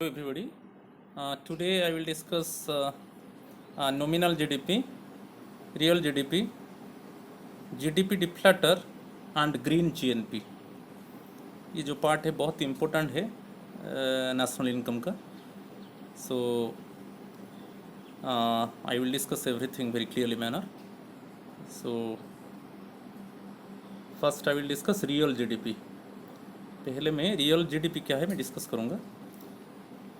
Hello everybody. Today I will discuss nominal GDP, real GDP, GDP deflator and green GNP. ये जो part है बहुत important है national income का. So I will discuss everything very clearly manner. So first I will discuss real GDP. पहले मैं real GDP क्या है मैं डिस्कस करूँगा.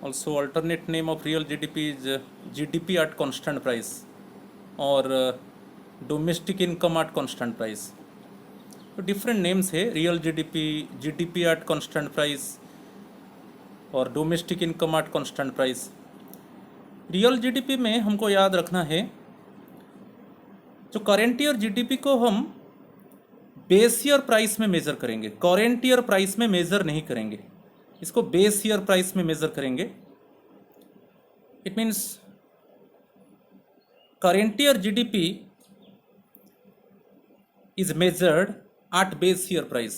Also alternate name of real GDP is GDP at constant price or domestic income at constant price. तो different names है real GDP, GDP at constant price और domestic income at constant price. Real GDP में हमको याद रखना है जो current year GDP को हम बेस ईयर प्राइस में मेज़र करेंगे, करेंट ईयर प्राइस में मेज़र नहीं करेंगे, इसको बेस ईयर प्राइस में मेजर करेंगे. It means current year GDP is measured at base year price.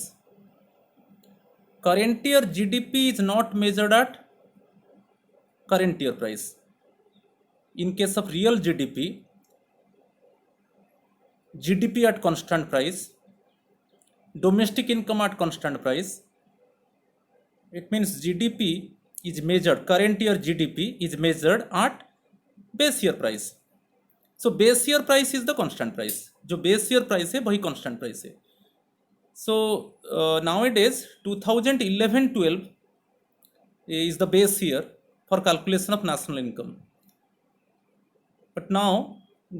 Current year GDP is not measured eight current year price. In case of real GDP, GDP at constant price, domestic income at constant price. It means GDP is measured, current year GDP is measured at base year price. So base year price is the constant price. जो base year price है वही constant price है. So nowadays 2011-12 is the base year for calculation of national income. But now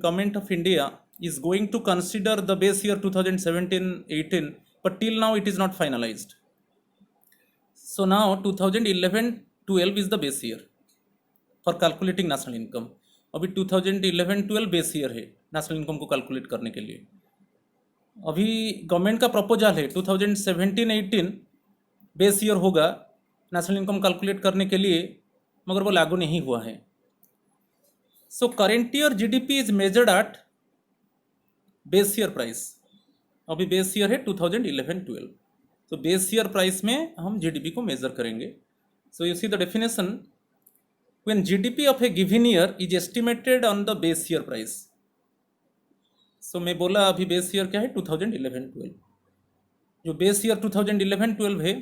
government of India is going to consider the base year 2017-18, but till now it is not finalized. So now 2011-12 is the base year for calculating national income. अभी 2011-12 base year है national income को calculate करने के लिए. अभी government का proposal है 2017-18 base year होगा नेशनल इनकम कैलकुलेट करने के लिए, मगर वो लागू नहीं हुआ है. So current year GDP is measured at base year price. अभी बेस ईयर है 2011-12. तो बेस ईयर प्राइस में हम GDP को मेजर करेंगे. So you see the definition, when GDP of a given year is estimated on the base year price. So मैं बोला अभी बेस ईयर क्या है 2011-12. जो बेस ईयर 2011-12 है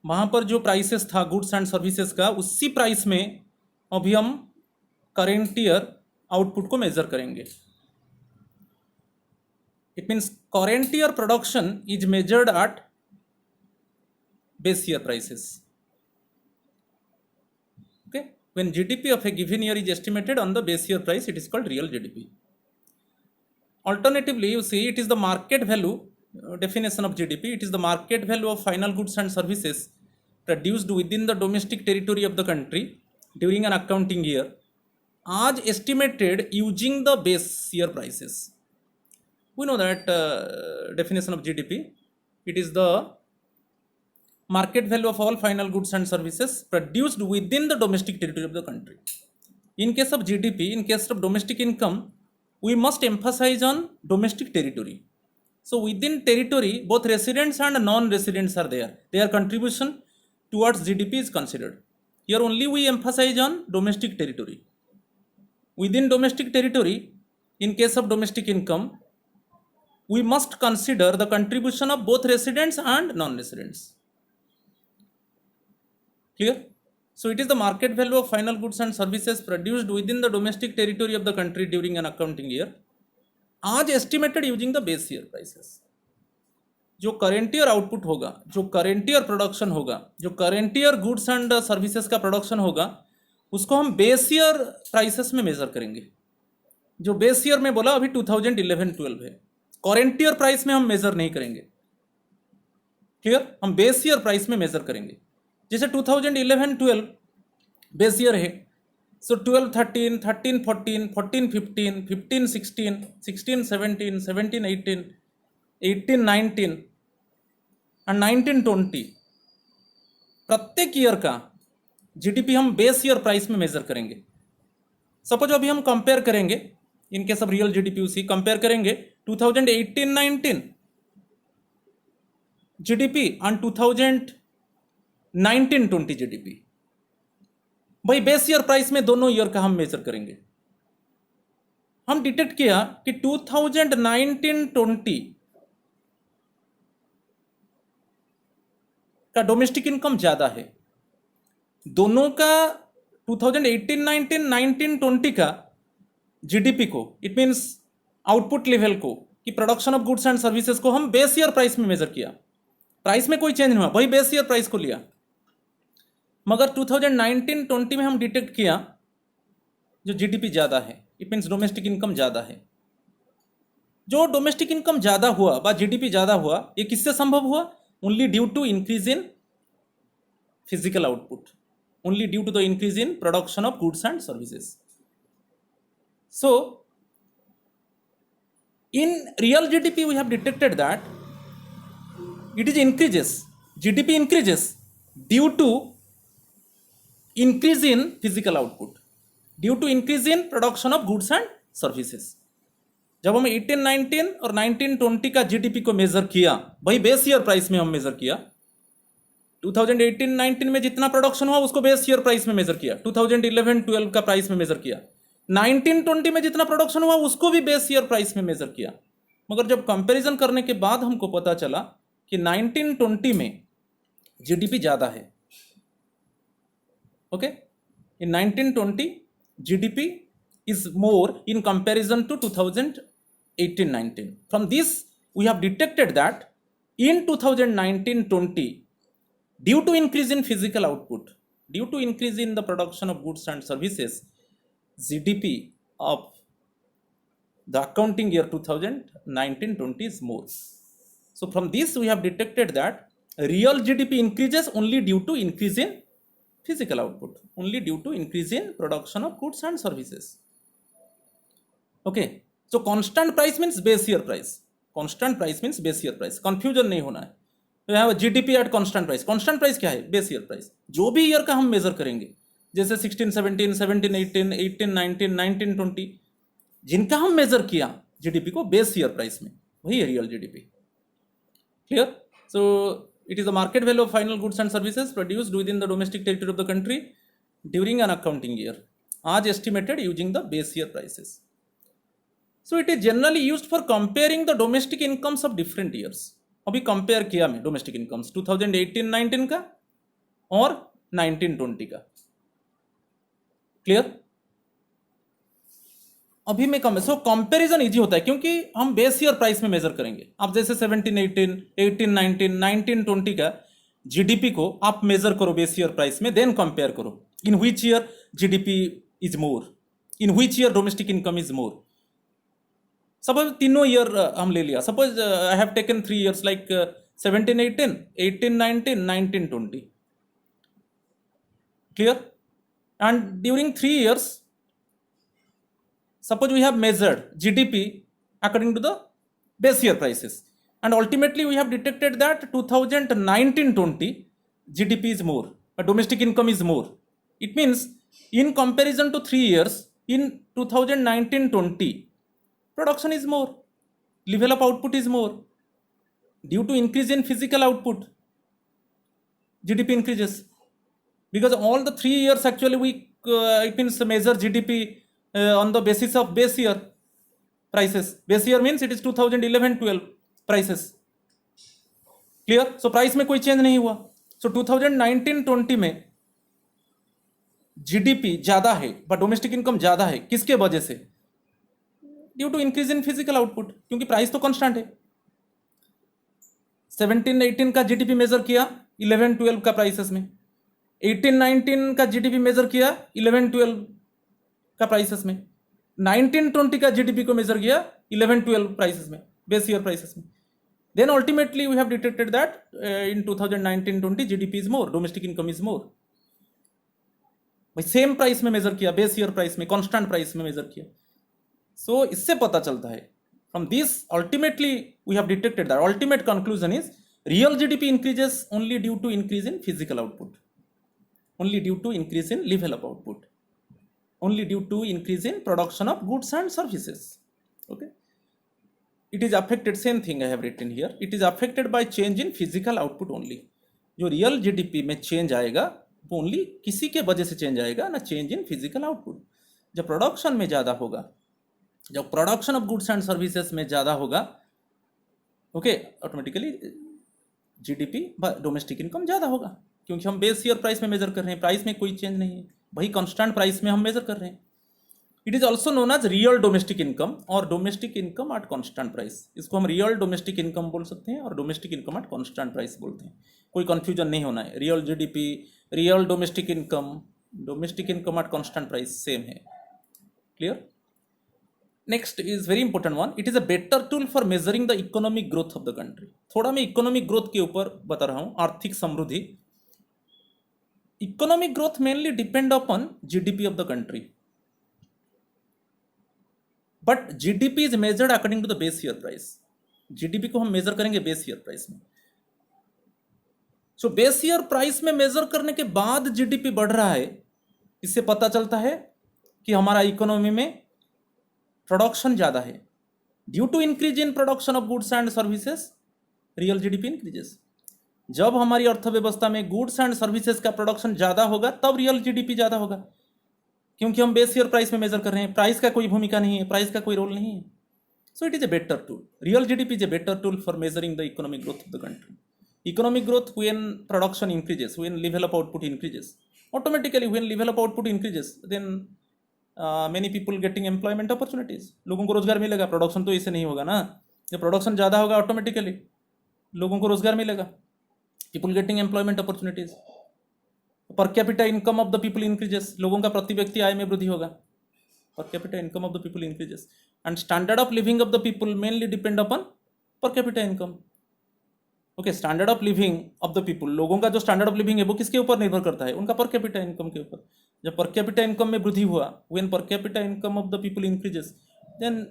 वहाँ पर जो प्राइसेस था गुड्स एंड सर्विसेज का, उसी प्राइस में अभी हम करेंट ईयर आउटपुट को मेजर करेंगे. It means current year production is measured at base year prices. Okay, when GDP of a given year is estimated on the base year price, it is called real GDP. Alternatively, you see it is the market value, definition of GDP, it is the market value of final goods and services produced within the domestic territory of the country during an accounting year as estimated using the base year prices. We know that definition of GDP, it is the market value of all final goods and services produced within the domestic territory of the country. In case of GDP, in case of domestic income, we must emphasize on domestic territory. So within territory, both residents and non-residents are there. Their contribution towards GDP is considered. Here only we emphasize on domestic territory. Within domestic territory, in case of domestic income, we must consider the contribution of both residents and non-residents. Clear? So it is the market value of final goods and services produced within the domestic territory of the country during an accounting year as estimated using the base year prices. जो current year output होगा, जो current year production होगा, जो current year goods and services का production होगा, उसको हम base year prices में मेजर करेंगे. जो बेस ईयर में बोला अभी 2011-12 है, करेंट ईयर प्राइस में हम मेजर नहीं करेंगे. क्लियर? हम बेस ईयर प्राइस में मेजर करेंगे. जैसे 2011-12 बेस ईयर है, सो 12-13, 13-14, 14-15, 15-16, 16-17, 17-18, 18-19 और 19-20 प्रत्येक ईयर का GDP हम बेस ईयर प्राइस में मेजर करेंगे. सपोज अभी हम कंपेयर करेंगे, in case of real GDP उसी कंपेयर करेंगे 2018-19 GDP and 2019-20 GDP. भाई बेस ईयर प्राइस में दोनों ईयर का हम मेजर करेंगे। हम डिटेक्ट किया कि 2019-20 का डोमेस्टिक इनकम ज्यादा है, दोनों का 2018-19, 19-20 का जीडीपी को, इट मीन्स आउटपुट लेवल को, कि production of goods and services को हम बेस ईयर प्राइस में मेजर किया। प्राइस में कोई चेंज नहीं हुआ, वही बेस ईयर प्राइस को लिया। मगर 2019-20 में हम डिटेक्ट किया जो जीडीपी ज़्यादा है, इट मीन्स डोमेस्टिक इनकम ज़्यादा है। जो डोमेस्टिक इनकम ज़्यादा हुआ व जीडीपी ज़्यादा हुआ, ये किससे संभव हुआ? Only due to increase in physical output, only due to the increase in production of goods and services. So in real GDP we have detected that it is increases, GDP increases due to increase in physical output, due to increase in production of goods and services। जब हम 18-19 और 19-20 का GDP को major किया, वही base year price में हम major किया। 2018-19 में जितना प्रोडक्शन हुआ उसको बेस ईयर प्राइस में मेजर किया, 2011-12 का प्राइस में मेजर किया। 19-20 में जितना प्रोडक्शन हुआ उसको भी बेस ईयर प्राइस में मेजर किया। मगर जब कंपैरिजन करने के बाद हमको पता चला कि 19-20 में जीडीपी ज़्यादा है। Okay, in 19-20 GDP is more in comparison to 2018-19. From this we have detected that in 2019-20, due to increase in physical output, due to increase in the production of goods and services, GDP of the accounting year 2019-20 is more. So from this we have detected that real GDP increases only due to increase in physical output, only due to increase in production of goods and services. Okay, so constant price means base year price. Constant price means base year price. Confusion नहीं होना है। तो यहाँ GDP at constant price. Constant price क्या है? Base year price. जो भी year का हम मेजर करेंगे, जैसे 16-17, 17-18, 18-19, 19-20, जिनका हम मेजर किया जीडीपी को बेस ईयर प्राइस में, वही है real GDP. Clear? So it is the market value of final goods and services produced within the domestic territory of the country during an accounting year, as estimated using the base year prices. So it is generally used for comparing the domestic incomes of different years. अभी compare किया मैं domestic incomes 2018-19 का और 19-20 का। Clear? अभी मैं कम, सो comparison easy होता है क्योंकि हम बेस ईयर प्राइस में मेजर करेंगे। आप जैसे 17-18, 18-19, 19-20 का जीडीपी को आप मेजर करो बेस ईयर प्राइस में, देन कंपेयर करो in which year GDP is more, in which year domestic income is more. Suppose तीनों ईयर हम ले लिया, suppose I have taken 3 years like 17-18, 18-19, 19-20। Clear? And during 3 years suppose we have measured GDP according to the base year prices, and ultimately we have detected that 2019-20 GDP is more, but domestic income is more. It means in comparison to 3 years, in 2019-20 production is more, level of output is more. Due to increase in physical output, GDP increases, because all the 3 years actually we it means measure GDP on the basis of base year prices. Base year means it is 2011-12 prices. Clear? So price में कोई change नहीं हुआ। So 2019-20 में GDP ज्यादा है but domestic income ज्यादा है, किसके वजह से? Due to increase in physical output, क्योंकि प्राइस तो कांस्टेंट है। 17-18 का जीडीपी मेजर किया 11-12 का प्राइसेस में, 18-19 का जीडीपी मेजर किया 11-12 का प्राइसेस में, 19-20 का जीडीपी को मेजर किया 11-12 प्राइसेस में, बेस ईयर प्राइसेस में। Then ultimately we have detected that in 2019-20 GDP is more, domestic income is more. भाई सेम प्राइस में मेजर किया, बेस ईयर प्राइस में, कांस्टेंट प्राइस में मेजर किया। सो इससे पता चलता है, from this ultimately we have detected that ultimate conclusion is real GDP increases only due to increase in physical output, only due to increase in level of output, only due to increase in production of goods and services. Okay, it is affected, same thing I have written here, it is affected by change in physical output only. जो real GDP में change आएगा वो only किसी के वजह से change आएगा ना, चेंज इन फिजिकल आउटपुट। जब प्रोडक्शन में ज़्यादा होगा, जब production of goods and services में ज़्यादा होगा, okay, automatically GDP domestic income ज़्यादा होगा, क्योंकि हम बेस ईयर प्राइस में मेजर कर रहे हैं, प्राइस में कोई चेंज नहीं है, वही कांस्टेंट प्राइस में हम मेजर कर रहे हैं। It is also known as real domestic income और domestic income at constant price. इसको हम रियल डोमेस्टिक इनकम बोल सकते हैं और domestic income at constant price बोलते हैं। कोई कंफ्यूजन नहीं होना है, real GDP, real domestic income at constant price same है। Clear? Next is very important one, it is a better tool for measuring the economic growth of the country. थोड़ा मैं economic growth के ऊपर बता रहा हूँ, आर्थिक समृद्धि। Economic growth mainly depend upon GDP of the country, but GDP is measured according to the base year price. GDP को हम मेजर करेंगे बेस ईयर प्राइस में। सो बेस ईयर प्राइस में मेजर करने के बाद जीडीपी बढ़ रहा है, इससे पता चलता है कि हमारा इकोनॉमी में प्रोडक्शन ज्यादा है। Due to increase in production of goods and services real GDP increases. जब हमारी अर्थव्यवस्था में गुड्स एंड सर्विसेज का प्रोडक्शन ज्यादा होगा तब रियल जीडीपी ज्यादा होगा, क्योंकि हम बेस ईयर प्राइस में मेजर कर रहे हैं। प्राइस का कोई भूमिका नहीं है, प्राइस का कोई रोल नहीं है। So it is a better tool, real GDP is a better tool for measuring the economic growth of the country. Economic growth when production increases, when level of output increases, automatically when level of output increases, then many people getting employment opportunities, लोगों को रोजगार मिलेगा। Production तो इससे नहीं होगा ना, जब प्रोडक्शन ज़्यादा होगा ऑटोमेटिकली लोगों को रोजगार मिलेगा, people getting employment opportunities, per capita income of the people increases, लोगों का प्रति व्यक्ति आय में वृद्धि होगा, per capita income of the people increases, and standard of living of the people mainly depend upon per capita income। Okay, standard of living of the people, लोगों का जो स्टैंडर्ड ऑफ लिविंग है वो किसके ऊपर निर्भर करता है? उनका पर कैपिटा इनकम के ऊपर। जब पर कैपिटा इनकम में वृद्धि हुआ, when per capita income of the people increases, then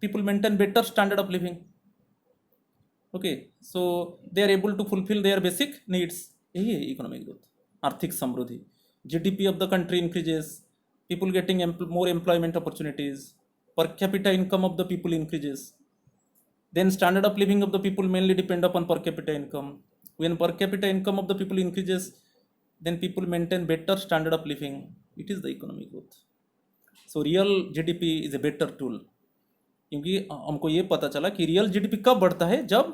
people maintain better standard of living. Okay, so they are able to fulfil their basic needs. यही है इकोनॉमिक ग्रोथ, आर्थिक समृद्धि। GDP of the country increases, people getting more employment opportunities, per capita income of the people increases, then standard of living of the people mainly depend upon per capita income. When per capita income of the people increases, then people maintain better standard of living. It is the economic growth. So real GDP is a better tool, क्योंकि हमको ये पता चला कि real GDP कब बढ़ता है? जब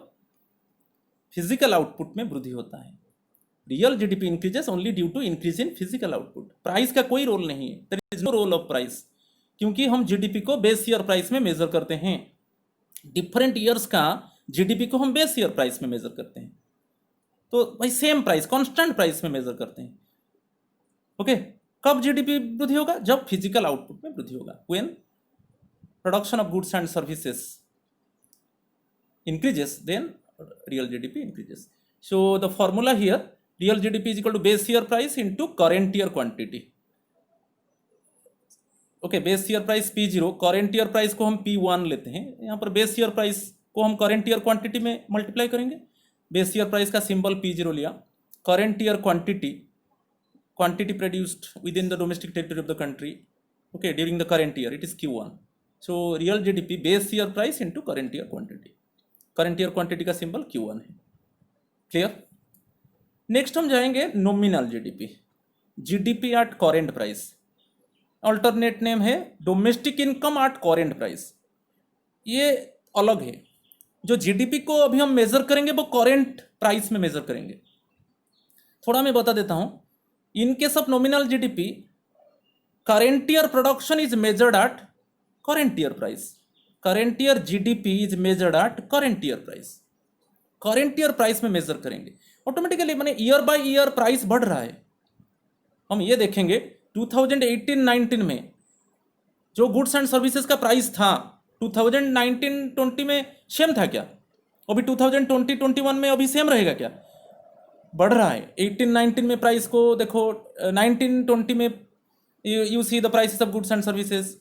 फिजिकल आउटपुट में वृद्धि होता है। Real GDP increases only due to increase in physical output. Price का कोई रोल नहीं है, there is no role of price, क्योंकि हम जीडीपी को बेस ईयर प्राइस में मेजर करते हैं। डिफरेंट ईयर्स का जीडीपी को हम बेस ईयर प्राइस में मेजर करते हैं, तो भाई सेम प्राइस, कांस्टेंट प्राइस में मेजर करते हैं। ओके, कब जीडीपी वृद्धि होगा? जब फिजिकल आउटपुट में वृद्धि होगा, when production of goods and services increases, then real GDP increases. So the formula here, real GDP is equal to base year price into current year quantity. Okay, base year price P0, current year price को हम P1 लेते हैं। यहाँ पर base year price को हम current year quantity में multiply करेंगे। बेस ईयर प्राइस का सिंबल P0 लिया, current year quantity produced with in the domestic territory of the country, okay, during the current year, it is Q1। So real GDP base year price into current year quantity, current year quantity का symbol Q1 है। Clear? Next हम जाएंगे nominal GDP, GDP at current price. Alternate name है domestic income at current price. ये अलग है। जो GDP को अभी हम मेजर करेंगे वो करेंट प्राइस में मेजर करेंगे। थोड़ा मैं बता देता हूं, in case of nominal GDP, current year production is measured eight current year price, current year GDP is measured eight current year price. Current year price में मेजर करेंगे ऑटोमेटिकली, माने ईयर बाय ईयर प्राइस बढ़ रहा है। हम ये देखेंगे 2018-19 में जो गुड्स एंड सर्विसेज का प्राइस था 2019-20 में सेम था क्या? अभी 2020-21 में अभी सेम रहेगा क्या? बढ़ रहा है। 18-19 में प्राइस को देखो, 19-20 में you see the prices of goods and services,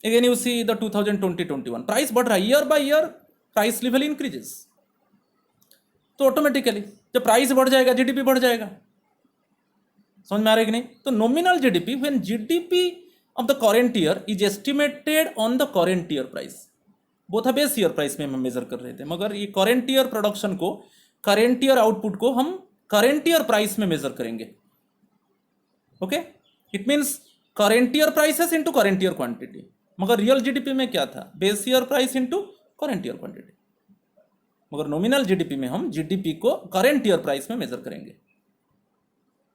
again you see the 2020-21 price बढ़ रहा है। Year by year price level increases, तो ऑटोमेटिकली जब प्राइस बढ़ जाएगा जीडीपी बढ़ जाएगा। समझ में आ रहा है कि नहीं? तो nominal GDP, when GDP of the current year is estimated on the current year price. वो था बेस ईयर प्राइस में हम मेजर कर रहे थे, मगर ये करेंट ईयर प्रोडक्शन को, करेंट ईयर आउटपुट को हम करेंट ईयर प्राइस में मेजर करेंगे। Okay, it means current year prices into current year quantity. मगर रियल जीडीपी में क्या था, base year price into current year quantity. मगर नॉमिनल जीडीपी में हम जीडीपी को करेंट ईयर प्राइस में मेजर करेंगे।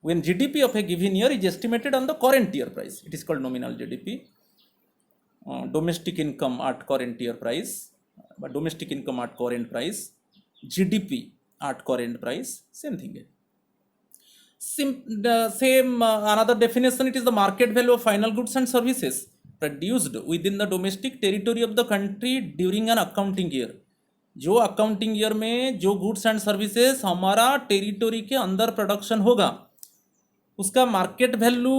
When GDP of a given year is estimated on the current year price, it is called nominal GDP. Domestic income at current year price, but domestic income at current price, GDP at current price, same thing. Another definition, it is the market value of final goods and services produced within the domestic territory of the country during an accounting year. जो accounting year में जो goods and services हमारा territory के अंदर production होगा, उसका market value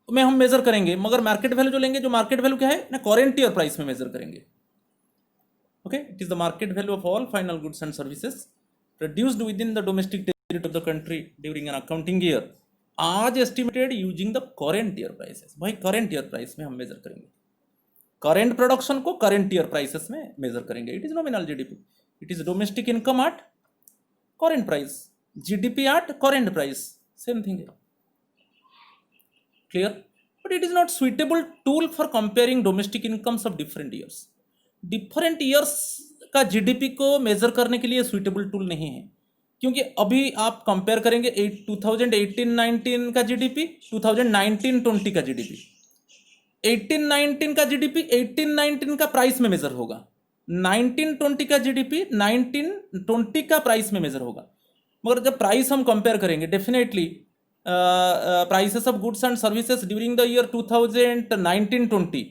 में हम मेजर करेंगे। मगर मार्केट वैल्यू जो लेंगे, जो मार्केट वैल्यू क्या है ना, करेंट ईयर प्राइस में मेजर करेंगे। Okay, it is the market value of all final goods and services produced with in the domestic territory of the country during an accounting year as estimated using the current year prices. भाई current year price में हम measure करेंगे, current production को current year prices में measure करेंगे। It is nominal GDP, it is domestic income at current price, GDP at current price, same thing है। Clear? But it is not suitable tool for comparing domestic incomes of different years. Different years का GDP को major करने के लिए suitable tool नहीं है, क्योंकि अभी आप कंपेयर करेंगे 2018-19 का जीडीपी, 2019-20 का जीडीपी। 18-19 का जीडीपी 18-19 का प्राइस में मेजर होगा, 19-20 का जीडीपी 19-20 का प्राइस में मेजर होगा। मगर जब प्राइस हम कंपेयर करेंगे, definitely prices of goods and services during the year 2019-20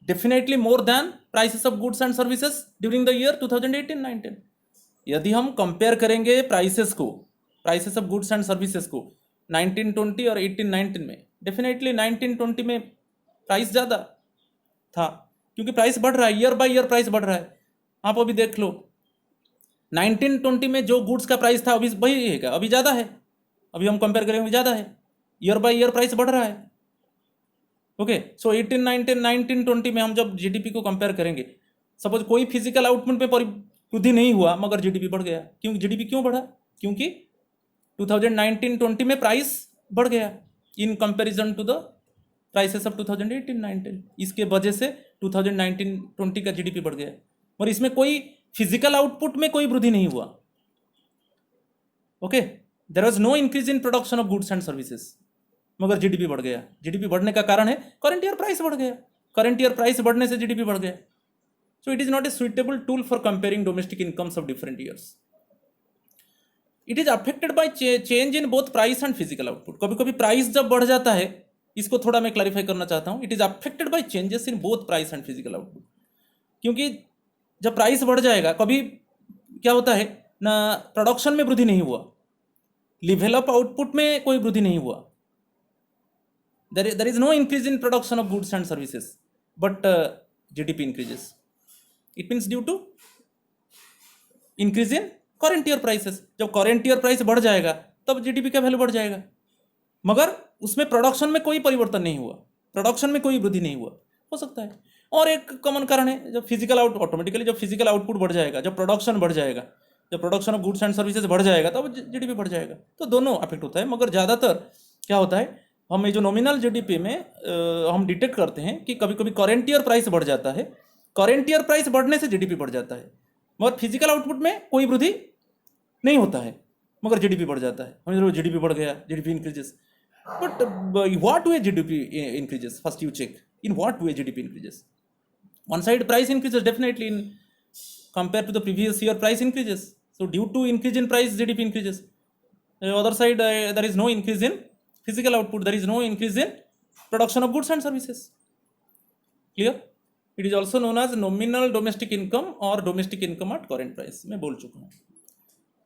definitely more than prices of goods and services during the year 2018-19। यदि हम कंपेयर करेंगे प्राइसेस को, prices of goods and services को 1920 और 18-19 में, डेफिनेटली 1920 में प्राइस ज़्यादा था, क्योंकि प्राइस बढ़ रहा है, ईयर बाय ईयर प्राइस बढ़ रहा है। आप अभी देख लो 1920 में जो गुड्स का प्राइस था अभी वही है, अभी ज़्यादा है, अभी हम कंपेयर करेंगे ज़्यादा है, ईयर बाय ईयर प्राइस बढ़ रहा है। ओके, सो 18-19 में हम जब जीडीपी को कंपेयर करेंगे, सपोज कोई फिजिकल आउटपुट में वृद्धि नहीं हुआ मगर जीडीपी बढ़ गया। क्यों जीडीपी क्यों बढ़ा? क्योंकि 2019-20 में प्राइस बढ़ गया in comparison to the prices of 2018-19। इसके वजह से 2019-20 का जीडीपी बढ़ गया, और इसमें कोई फिजिकल आउटपुट में कोई वृद्धि नहीं हुआ। Okay, there was no increase in production of goods and services, मगर जीडीपी बढ़ गया। जीडीपी बढ़ने का कारण है करंट ईयर प्राइस बढ़ गया, करंट ईयर प्राइस बढ़ने से जीडीपी बढ़ गया। So it is not A suitable tool for comparing domestic incomes of different years. It is affected by change in both price and physical output. कभी कभी price जब बढ़ जाता है, इसको थोड़ा मैं क्लैरिफाई करना चाहता हूँ, it is affected by changes in both price and physical output. क्योंकि जब प्राइस बढ़ जाएगा, कभी क्या होता है ना, प्रोडक्शन में वृद्धि नहीं हुआ, लेवल ऑफ आउटपुट में कोई वृद्धि नहीं हुआ, there is no increase in production of goods and services, but GDP increases. It means due to increase in current year prices. जब current year price बढ़ जाएगा तब GDP का वैल्यू बढ़ जाएगा, मगर उसमें प्रोडक्शन में कोई परिवर्तन नहीं हुआ, प्रोडक्शन में कोई वृद्धि नहीं हुआ, हो सकता है। और एक कॉमन कारण है, जब फिजिकल ऑटोमेटिकली जब फिजिकल आउटपुट बढ़ जाएगा, जब प्रोडक्शन बढ़ जाएगा, जब production of goods and services बढ़ जाएगा तब जीडीपी बढ़ जाएगा। तो दोनों अफेक्ट होता है, मगर ज़्यादातर क्या होता है, हम ये जो नॉमिनल जीडीपी में हम डिटेक्ट करते हैं कि कभी कभी करेंट ईयर प्राइस बढ़ जाता है, करेंट ईयर प्राइस बढ़ने से जीडीपी बढ़ जाता है, मगर फिजिकल आउटपुट में कोई वृद्धि नहीं होता है, मगर जीडीपी बढ़ जाता है। हमें जीडीपी बढ़ गया, GDP increases, but what way GDP increases? First you check in what way GDP increases. One side price increases definitely in compared to the previous year price increases. So due to increase in price, GDP increases. Other side there is no increase in physical output. There is no increase in production of goods and services. Clear? It is also known as nominal domestic income or domestic income at current price. मैं बोल चुका हूँ.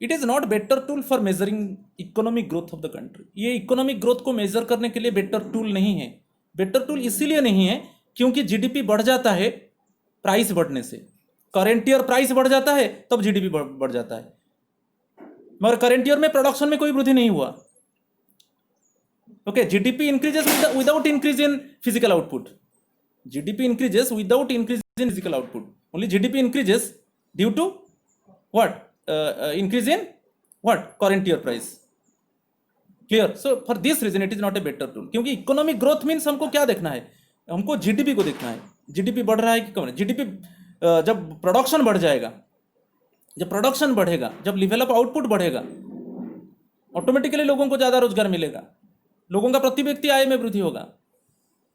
It is not better tool for measuring economic growth of the country. ये economic growth को measure करने के लिए better tool नहीं है. Better tool इसीलिए नहीं है क्योंकि GDP बढ़ जाता है प्राइस बढ़ने से। करेंट ईयर प्राइस बढ़ जाता है तब जीडीपी बढ़ जाता है, मगर करेंट ईयर में प्रोडक्शन में कोई वृद्धि नहीं हुआ। Okay, GDP increases without increase in physical output, GDP increases without increase in physical output, only GDP increases due to what, increase in what, current year price. Clear. So for this reason it is not a better tool. क्योंकि economic growth means हमको क्या देखना है, हमको GDP को देखना है. GDP बढ़ रहा है कि कम है. जीडीपी जब प्रोडक्शन बढ़ जाएगा, जब प्रोडक्शन बढ़ेगा, जब लेवल ऑफ आउटपुट बढ़ेगा, ऑटोमेटिकली लोगों को ज़्यादा रोजगार मिलेगा, लोगों का प्रति व्यक्ति आय में वृद्धि होगा,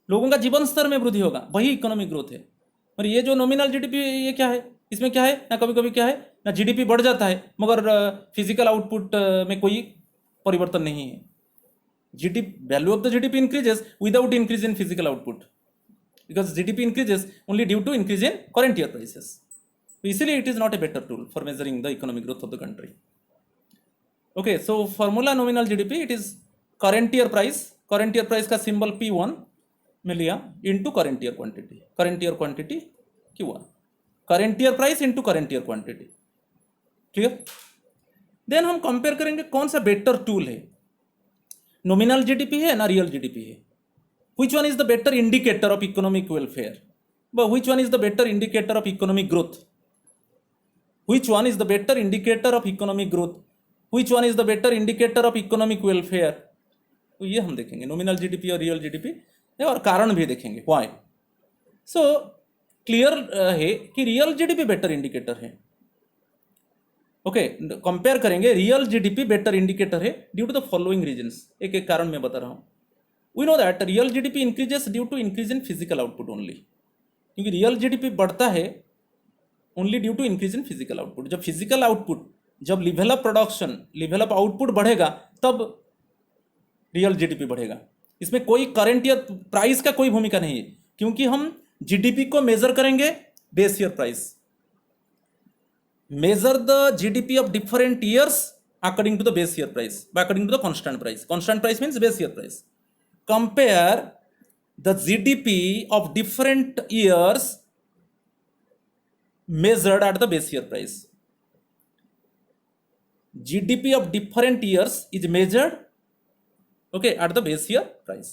लोगों का जीवन स्तर में वृद्धि होगा. वही इकोनॉमिक ग्रोथ है. और ये जो नॉमिनल जीडीपी, ये क्या है, इसमें क्या है ना, कभी कभी क्या है ना, जीडीपी बढ़ जाता है मगर फिजिकल आउटपुट में कोई परिवर्तन नहीं है. GDP value of the GDP increases without increase in physical output, because GDP increases only due to increase in current year prices. तो इसीलिए it is not a better tool for measuring the economic growth of the country. Okay, so formula nominal GDP it is current year price. Current year price का symbol P1 में लिया into current year quantity. Current year quantity Q1, current year price into current year quantity. Clear. Then हम compare करेंगे कौन सा better tool है, nominal GDP है ना रियल जीडीपी है. Which one is the better indicator of economic welfare, which one is the better indicator of economic growth, which one is the better indicator of economic growth, which one is the better indicator of economic welfare. तो ये हम देखेंगे nominal GDP और real GDP, और कारण भी देखेंगे why. So clear है कि रियल जीडीपी बेटर इंडिकेटर है. ओके, कंपेयर करेंगे रियल जीडीपी बेटर इंडिकेटर है due to the following reasons. एक एक कारण मैं बता रहा हूं. We know that real GDP increases due to increase in physical output only. क्योंकि रियल जीडीपी बढ़ता है only due to increase in physical output. जब फिजिकल आउटपुट, जब level of production, level of output बढ़ेगा तब रियल जीडीपी बढ़ेगा. इसमें कोई करंट ईयर प्राइस का कोई भूमिका नहीं है, क्योंकि हम जीडीपी को मेजर करेंगे base year price. Measure the GDP of different years according to the base year price, according to the constant price. Constant price means base year price. Compare the GDP of different years measured at the base year price. GDP of different years is measured, okay, at the base year price.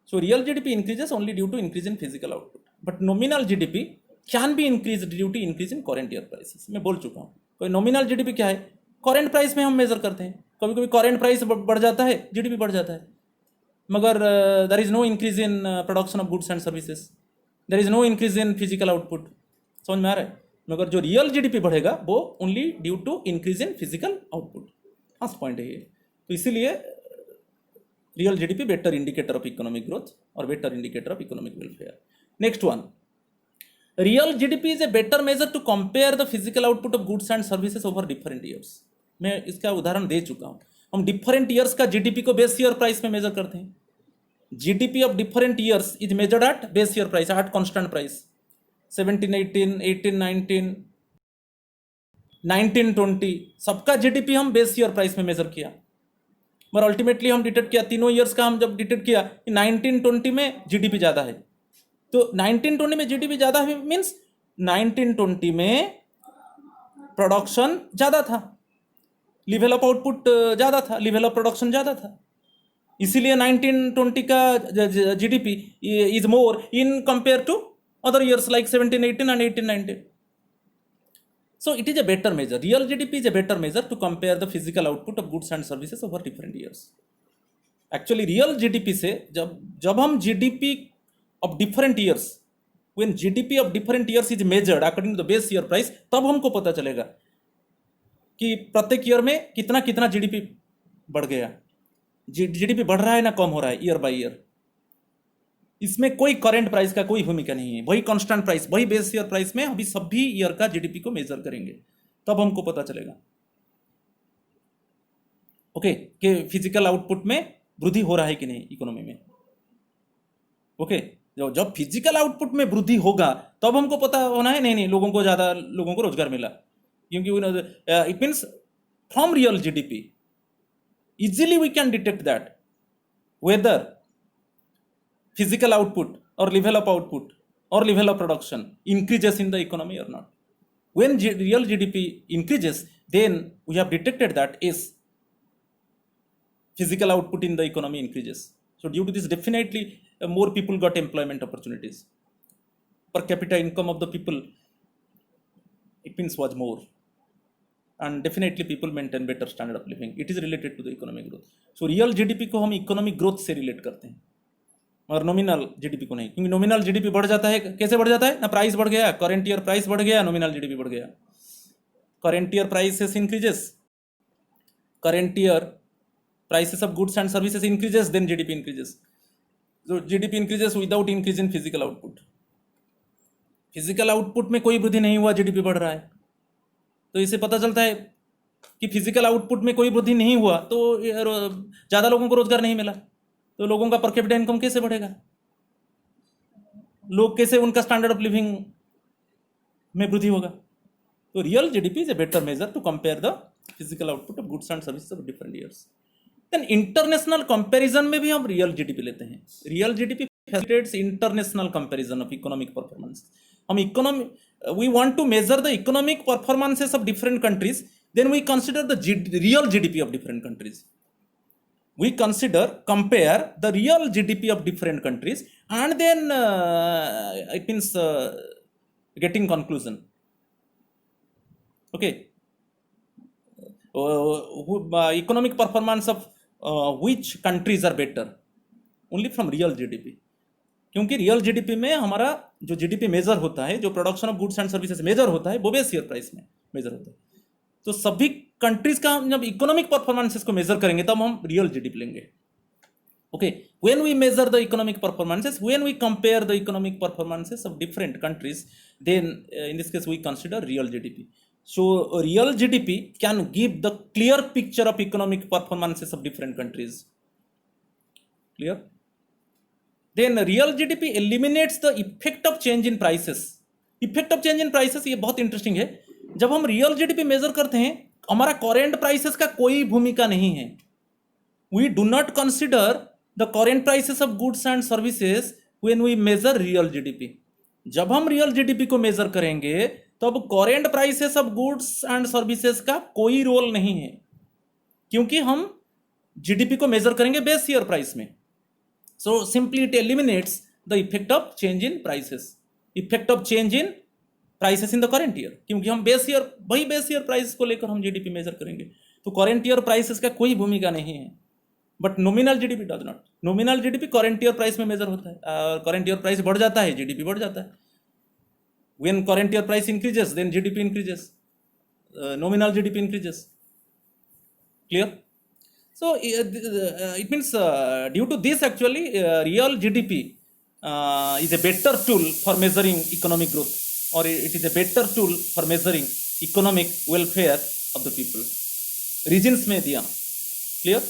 So real GDP increases only due to increase in physical output, but nominal GDP can be increased due to increase in current year prices. मैं बोल चुका हूँ. कोई nominal GDP क्या है, current price में हम major करते हैं. कभी कभी current price बढ़ जाता है, GDP बढ़ जाता है, मगर there is no increase in production of goods and services, there is no increase in physical output. समझ में आ रहा है. मगर जो रियल जीडीपी बढ़ेगा वो only due to increase in physical output. First point है ये. तो इसीलिए real GDP better indicator of economic growth और better indicator of economic welfare. Next one, real GDP is a better measure to compare the physical output of goods and services over different years. मैं इसका उदाहरण दे चुका हूँ. हम different years का GDP को बेस ईयर प्राइस में मेजर करते हैं. GDP of different years is measured at base year price, at constant price. 1718, 1819, 1920 सबका जीडीपी हम बेस ईयर प्राइस में मेजर किया, मगर अल्टीमेटली हम डिटेक्ट किया, तीनों ईयर्स का हम जब डिटेक्ट किया, 1920 में जीडीपी ज़्यादा है. तो 1920 में जीडीपी ज़्यादा है मीन्स 1920 में प्रोडक्शन ज़्यादा था, लेवल ऑफ आउटपुट ज़्यादा था, लेवल ऑफ प्रोडक्शन ज़्यादा था. इसीलिए 1920 का GDP is more in compare to other years like 1718 and 1819. So it is a better measure. Real GDP is a better measure to compare the physical output of goods and services over different years. Actually real GDP से जब हम GDP of different years, when GDP of different years is measured according to the base year price, तब हमको पता चलेगा कि प्रत्येक year में कितना कितना GDP बढ़ गया. GDP बढ़ रहा है ना कम हो रहा है ईयर बाय ईयर. इसमें कोई करंट प्राइस का कोई भूमिका नहीं है. वही कांस्टेंट प्राइस, वही बेस ईयर प्राइस में अभी सभी ईयर का जीडीपी को मेजर करेंगे, तब हमको पता चलेगा ओके कि फिजिकल आउटपुट में वृद्धि हो रहा है कि नहीं इकोनॉमी में. ओके, जब फिजिकल आउटपुट में वृद्धि होगा तब हमको पता होना है नहीं लोगों को ज़्यादा लोगों को रोजगार मिला, क्योंकि it means from real GDP easily we can detect that whether physical output or level of output or level of production increases in the economy or not. When real GDP increases, then we have detected that is physical output in the economy increases. So due to this, definitely more people got employment opportunities. Per capita income of the people, it means was more. and definitely people maintain better standard of living. It is related to the economic growth. So real GDP को हम economic growth से relate करते हैं और nominal GDP को नहीं, क्योंकि nominal GDP बढ़ जाता है, कैसे बढ़ जाता है ना, प्राइस बढ़ गया, करेंट ईयर प्राइस बढ़ गया, नॉमिनल जीडीपी बढ़ गया. Current year prices increases, current year prices of goods and services increases, then GDP increases. So GDP increases without increase in physical output. Physical output में कोई वृद्धि नहीं हुआ, जीडीपी बढ़ रहा है. तो इससे पता चलता है कि फिजिकल आउटपुट में कोई वृद्धि नहीं हुआ तो ज़्यादा लोगों को रोजगार नहीं मिला, तो लोगों का पर कैपिटा इनकम कैसे बढ़ेगा, लोग कैसे, उनका स्टैंडर्ड ऑफ लिविंग में वृद्धि होगा. तो real GDP is a better measure to compare the physical output of goods and services of different years. Then international comparison में भी हम रियल जीडीपी लेते हैं. Real GDP facilitates international comparison of economic performance. हम we want to measure the economic performances of different countries, then we consider the real GDP of different countries. We compare the real GDP of different countries, and then it means getting conclusion. Okay. Economic performance of which countries are better? Only from real GDP. क्योंकि real GDP में हमारा जो GDP measure होता है, जो production of goods and services measure होता है, वो बेस ईयर प्राइस में मेजर होता है. तो सभी कंट्रीज का हम जब इकोनॉमिक परफॉर्मेंसेस को मेजर करेंगे तब हम रियल जीडीपी लेंगे. Okay, when we measure the economic performances, when we compare the economic performances of different countries, then in this case we consider real GDP. So real GDP can give the clear picture of economic performances of different countries. Clear? Then real GDP eliminates the effect of change in prices. Effect of change in prices ये बहुत interesting है. जब हम real GDP major करते हैं, हमारा current prices का कोई भूमिका नहीं है. We do not consider the current prices of goods and services when we measure real GDP. जब हम रियल जीडीपी को मेजर करेंगे तो अब current prices of goods and services का कोई रोल नहीं है, क्योंकि हम जीडीपी को मेजर करेंगे बेस ईयर प्राइस में. So simply it eliminates the effect of change in prices, effect of change in prices in the current year, क्योंकि हम बेस ईयर, वही बेस ईयर प्राइस को लेकर हम जीडीपी मेजर करेंगे. तो करंट ईयर प्राइसेस का कोई भूमिका नहीं है. But nominal GDP does not. Nominal GDP current year price में मेजर होता है. करंट ईयर प्राइस बढ़ जाता है, जीडीपी बढ़ जाता है. When current year price increases, then GDP increases, nominal GDP increases. Clear? So it means due to this actually real GDP is a better tool for measuring economic growth, or it is a better tool for measuring economic welfare of the people. Reasons में दिया. Clear?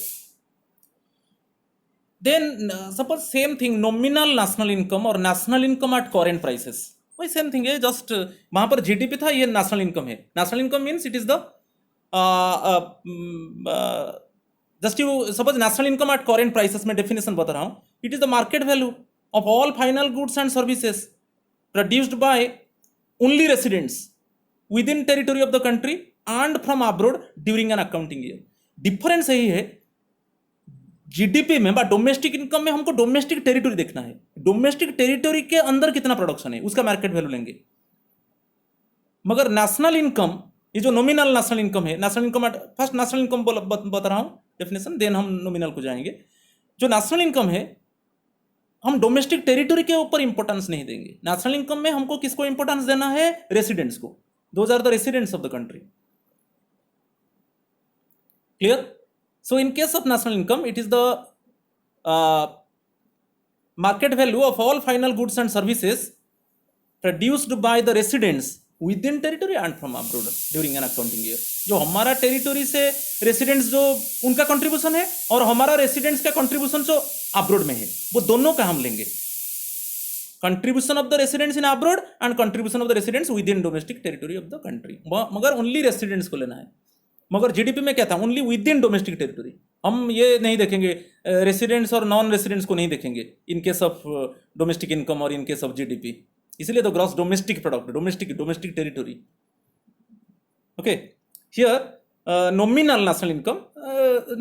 Then suppose same thing, nominal national income or national income at current prices. वही same thing है, just वहां पर GDP था, ये national income है. National income means it is the just you suppose national income at current prices में definition बता रहा हूँ. It is the market value of all final goods and services produced by only residents with in territory of the country and from abroad during an accounting year. Difference यही है, GDP में domestic income में हमको domestic territory देखना है. Domestic territory के अंदर कितना प्रोडक्शन है उसका मार्केट वैल्यू लेंगे. मगर नेशनल इनकम, ये जो नॉमिनल नेशनल इनकम है, national income first national income बता रहा हूँ डेफिनेशन, देन हम नॉमिनल को जाएंगे. जो नेशनल इनकम है, हम डोमेस्टिक टेरिटरी के ऊपर इंपॉर्टेंस नहीं देंगे. नेशनल इनकम में हमको किसको इंपॉर्टेंस देना है? रेसिडेंट्स को. Those are the residents of the country. Clear? So in case of national income, it is the market value of all final goods and services produced by the residents within territory and from abroad during an accounting year. जो हमारा territory से residents जो उनका contribution है और हमारा residents का contribution जो अब्रोड में है, वो दोनों का हम लेंगे. Contribution of the residents in abroad and contribution of the residents with in domestic territory of the country. मगर ओनली रेसिडेंट्स को लेना है. मगर जीडीपी में क्या था? Only with in domestic territory. हम ये नहीं देखेंगे, रेसिडेंट्स और नॉन रेसिडेंट्स को नहीं देखेंगे in case of domestic income और इन केस ऑफ जीडीपी. इसलिए तो gross domestic product, domestic territory. Okay, here nominal national income.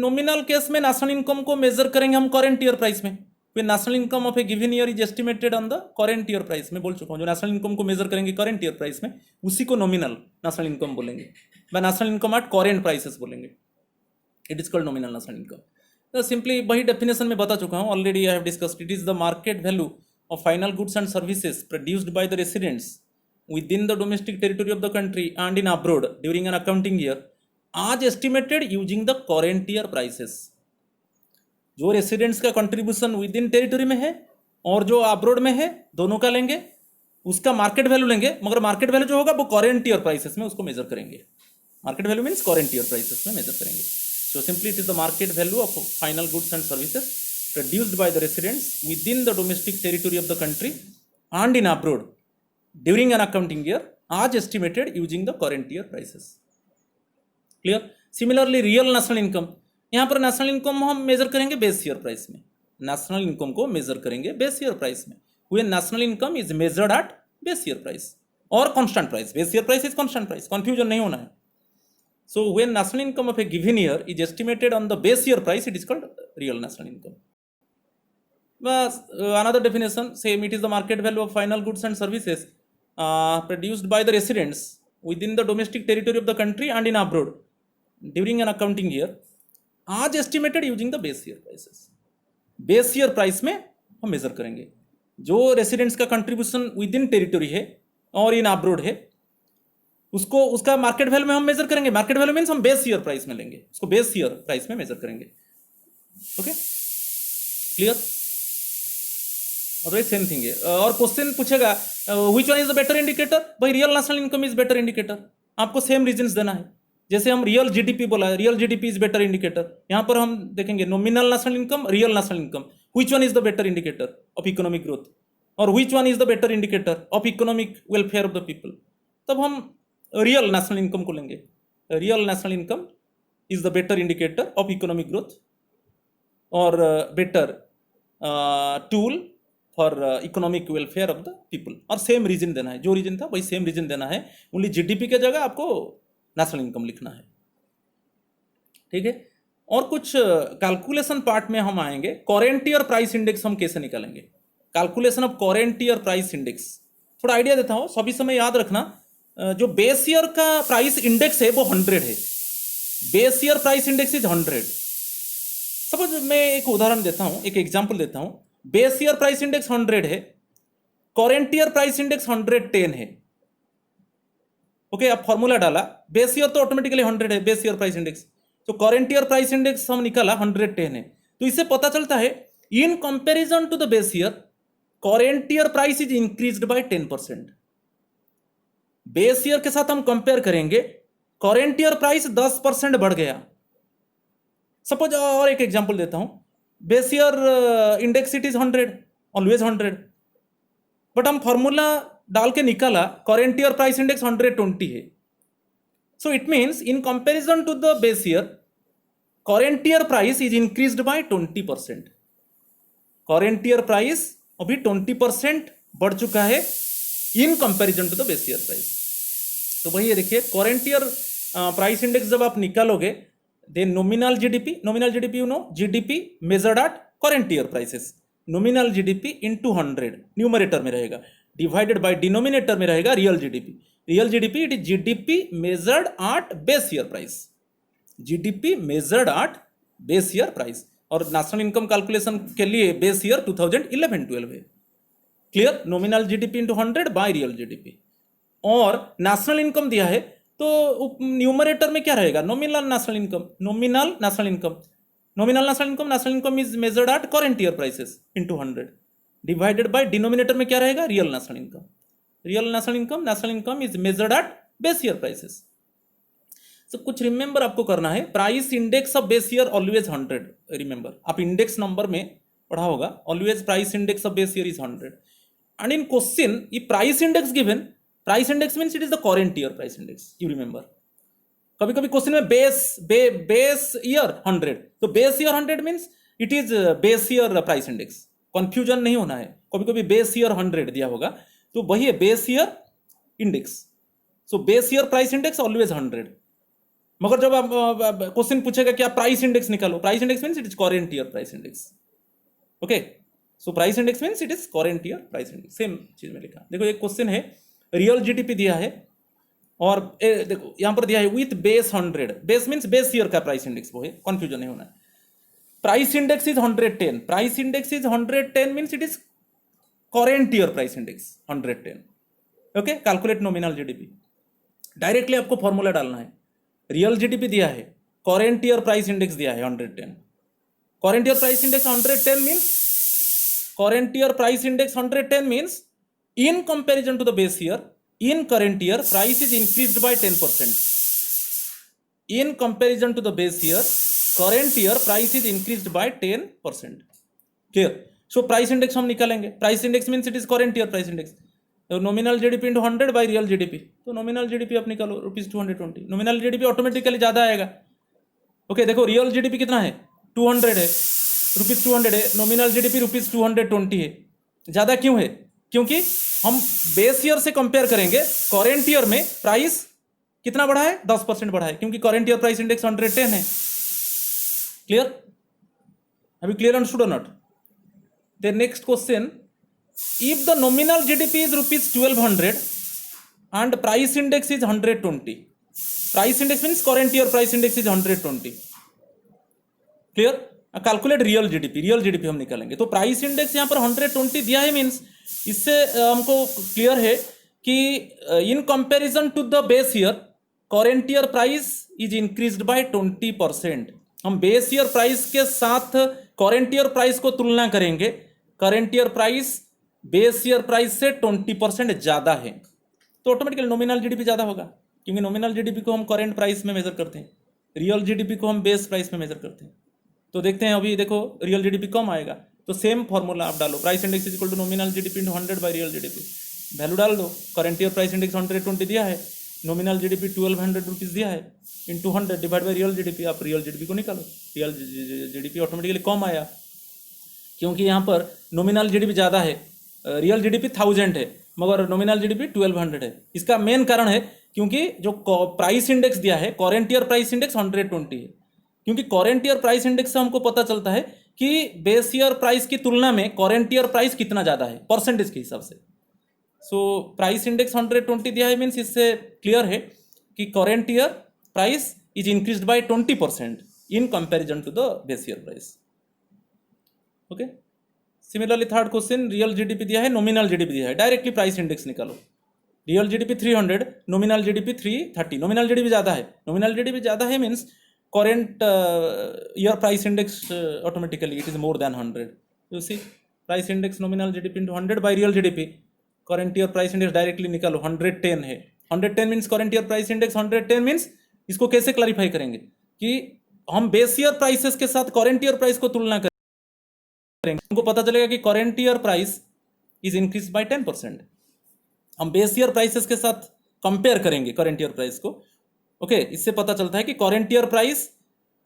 Nominal case में नेशनल इनकम को मेजर करेंगे हम करेंट ईयर प्राइस में. National income of a given year is estimated on the current year price में बोल चुका हूँ. जो नेशनल इनकम को मेजर करेंगे करेंट ईयर प्राइस में, उसी को नॉमिनल नेशनल इनकम बोलेंगे. By national income at current prices बोलेंगे, it is called nominal national income. तो सिंपली वही डेफिनेशन में बता चुका हूँ already, I have discussed. It is the market value of final goods and services produced by the residents within the domestic territory of the country and in abroad during an accounting year as estimated using the current year prices। जो residents का contribution with in territory में है और जो abroad में है, दोनों का लेंगे, उसका मार्केट वैल्यू लेंगे, मगर मार्केट वैल्यू जो होगा वो करेंट ईयर प्राइसेस में उसको मेजर करेंगे। Market value means current year prices में मेजर करेंगे। So simply it is the market value of final goods and services produced by the residents with in the domestic territory of the country and in abroad during an accounting year as estimated using the current year prices. Clear. Similarly real national income, यहाँ पर national income हम measure करेंगे base year price में। National income को measure करेंगे base year price में। When national income is measured at base year price और constant price. Base year price is constant price, confusion नहीं होना है। So when national income of a given year is estimated on the base year price, it is called real national income. Another definition, same, it is the market value of final goods and services produced by the residents within the domestic territory of the country and in abroad during an accounting year as estimated using the base year prices। Base year price में हम measure करेंगे जो residents का contribution with in territory है और इन abroad है, उसको उसका मार्केट वैल्यू में हम मेजर करेंगे। मार्केट वैल्यू मीन्स हम बेस ईयर प्राइस में लेंगे, उसको बेस ईयर प्राइस में मेजर करेंगे। Okay, clear. और सेम थिंग है। और क्वेश्चन पूछेगा which one is the better indicator, भाई real national income is better indicator. आपको सेम रीजंस देना है, जैसे हम रियल जीडीपी बोला है, real GDP is better indicator. यहाँ पर हम देखेंगे nominal national income, real national income, which one is the better indicator of economic growth, और which one is the better indicator of economic welfare of the people. तब हम real national income को लेंगे। Real national income is the better indicator of economic growth और better tool for economic welfare of the people. और same reason देना है, जो reason था वही सेम रीजन देना है, ओनली जीडीपी के जगह आपको नेशनल इनकम लिखना है। ठीक है। और कुछ कैलकुलेशन पार्ट में हम आएंगे। करेंट ईयर प्राइस इंडेक्स हम कैसे निकालेंगे, calculation of current year price index. थोड़ा आइडिया देता हूँ, सभी समय याद रखना, जो बेस ईयर का प्राइस इंडेक्स है वो 100 है। Base year price index is 100। Suppose मैं एक उदाहरण देता हूँ, एक एग्जाम्पल देता हूँ। बेस ईयर प्राइस इंडेक्स 100 है, करेंट ईयर प्राइस इंडेक्स 110 है। ओके, अब फॉर्मूला डाला, बेस ईयर तो ऑटोमेटिकली 100 है बेस ईयर प्राइस इंडेक्स, तो करेंट ईयर प्राइस इंडेक्स हम निकाला 110 है। तो इससे पता चलता है in comparison to the base year current year price is increased by 10%। Base year के साथ हम कंपेयर करेंगे, करेंट ईयर प्राइस 10% बढ़ गया। सपोज और एक एग्जांपल देता हूं, base year index it is 100, always 100, but हम फॉर्मूला डाल के निकाला करेंट ईयर प्राइस इंडेक्स 120 है। So it means in comparison to the base year current year price is increased by 20%। Current year price अभी 20% बढ़ चुका है in comparison to the base year price. तो वही है, देखिए करेंट ईयर प्राइस इंडेक्स जब आप निकालोगे, then nominal GDP you know, GDP measured at current year prices, nominal GDP into 100 numerator में रहेगा, डिवाइडेड बाय डिनोमिनेटर में रहेगा real GDP. Real GDP it is GDP measured at base year price, GDP measured at base year price. और national income calculation के लिए base year 2011-12 है। Clear. Nominal GDP into 100 by real GDP. और national income दिया है तो numerator में क्या रहेगा, nominal national income. Nominal national income, nominal national income, national income is measured eight current year prices into 100 divided by denominator में क्या रहेगा, real national income. Real national income is measured at base year prices. तो कुछ remember आपको करना है, price index of base year always 100। Remember, आप index number में पढ़ा होगा, always price index of base year is 100। And in question E price index given, price index means it is the current year price index, you remember. कभी कभी question में base year 100, तो base year 100 means it is base year price index, confusion नहीं होना है। कभी कभी base year 100 दिया होगा, तो वही है बेस ईयर इंडेक्स। सो base year price index always 100। मगर जब आप क्वेश्चन पूछेगा कि आप प्राइस इंडेक्स निकालो, price index means it is current year price index. Okay, so price index means it is current year price index, same चीज में लिखा। देखो एक क्वेश्चन है, रियल जीडीपी दिया है और देखो यहां पर दिया है with base 100, base means base year का प्राइस इंडेक्स, वो है, कंफ्यूजन नहीं होना है। Price index is 110, price index is 110 means it is current year price index 110। Okay, calculate nominal GDP, directly आपको फॉर्मूला डालना है। रियल जीडीपी दिया है, करेंट ईयर प्राइस इंडेक्स दिया है 110, current year price index 110 means, current year price index 110 means in comparison to the base year, in current year price is increased by 10%. In comparison to the base year, current year price is increased by 10%. Clear? So price index हम निकालेंगे, price index means it is current year price index. तो nominal GDP into 100 by real GDP, तो nominal GDP आप निकालो rupees 220, nominal GDP automatically ज़्यादा आएगा। Okay देखो real GDP कितना है, 200 है, रुपीज 200 है, नॉमिनल जीडीपी रुपीज 220 है। ज़्यादा क्यों है? क्योंकि हम बेस ईयर से कंपेयर करेंगे, करेंट ईयर में प्राइस कितना बढ़ा है, 10% बढ़ा है, क्योंकि करेंट ईयर प्राइस इंडेक्स 110 है। क्लियर? अभी क्लियर अंडरस्टूड और not? The next question, if the nominal GDP is rupees 1200 and price index is 120, price index means current year price index is 120, clear? Calculate real GDP, real GDP हम निकालेंगे, तो price index यहाँ पर 120 दिया है means इससे हमको clear है कि in comparison to the base year current year price is increased by 20%। हम बेस ईयर प्राइस के साथ करेंट ईयर प्राइस को तुलना करेंगे, current year price base year price से 20% ज़्यादा है, तो ऑटोमेटिकली नॉमिनल जीडीपी ज़्यादा होगा, क्योंकि नॉमिनल जीडीपी को हम करेंट प्राइस में मेजर करते हैं, रियल जीडीपी को हम बेस प्राइस में मेजर करते हैं। तो देखते हैं अभी, देखो रियल जीडीपी कम आएगा, तो सेम फॉर्मूला आप डालो, price index is equal to nominal GDP into 100 by real GDP, value डाल दो। करेंट ईयर प्राइस इंडेक्स 120 दिया है, नॉमिनल जीडीपी 1200 रुपीज़ दिया है, into 100 divide by real GDP, आप रियल जीडीपी को निकालो, रियल जीडीपी ऑटोमेटिकली कम आया, क्योंकि यहाँ पर नॉमिनल जीडीपी ज़्यादा है, रियल जीडीपी 1000 है मगर नॉमिनल जीडीपी 1200 है। इसका मेन कारण है क्योंकि जो प्राइस इंडेक्स दिया है करेंट ईयर प्राइस इंडेक्स 120 है, क्योंकि करेंट ईयर प्राइस इंडेक्स से हमको पता चलता है कि बेस ईयर प्राइस की तुलना में करेंट ईयर प्राइस कितना ज़्यादा है परसेंटेज के हिसाब से। सो प्राइस इंडेक्स 120 दिया है मीन्स इससे क्लियर है कि current year price is increased by 20% in comparison to the base year price. Okay, similarly third question, real GDP दिया है, नॉमिनल जीडीपी दिया है, डायरेक्टली प्राइस इंडेक्स निकालो। Real GDP 300, nominal GDP 330, nominal GDP ज़्यादा है, nominal GDP ज़्यादा है means current year price index automatically it is more than 100. You see price index nominal GDP into 100 by real GDP, current year price index directly निकालो 110 है, 110 means current year price index 110 means इसको कैसे clarify करेंगे कि हम base year prices के साथ current year price को तुलना करेंगे, हमको पता चलेगा कि current year price is increase by 10%। हम बेस ईयर प्राइसेस के साथ कंपेयर करेंगे करेंट ईयर प्राइस को, ओके इससे पता चलता है कि current year price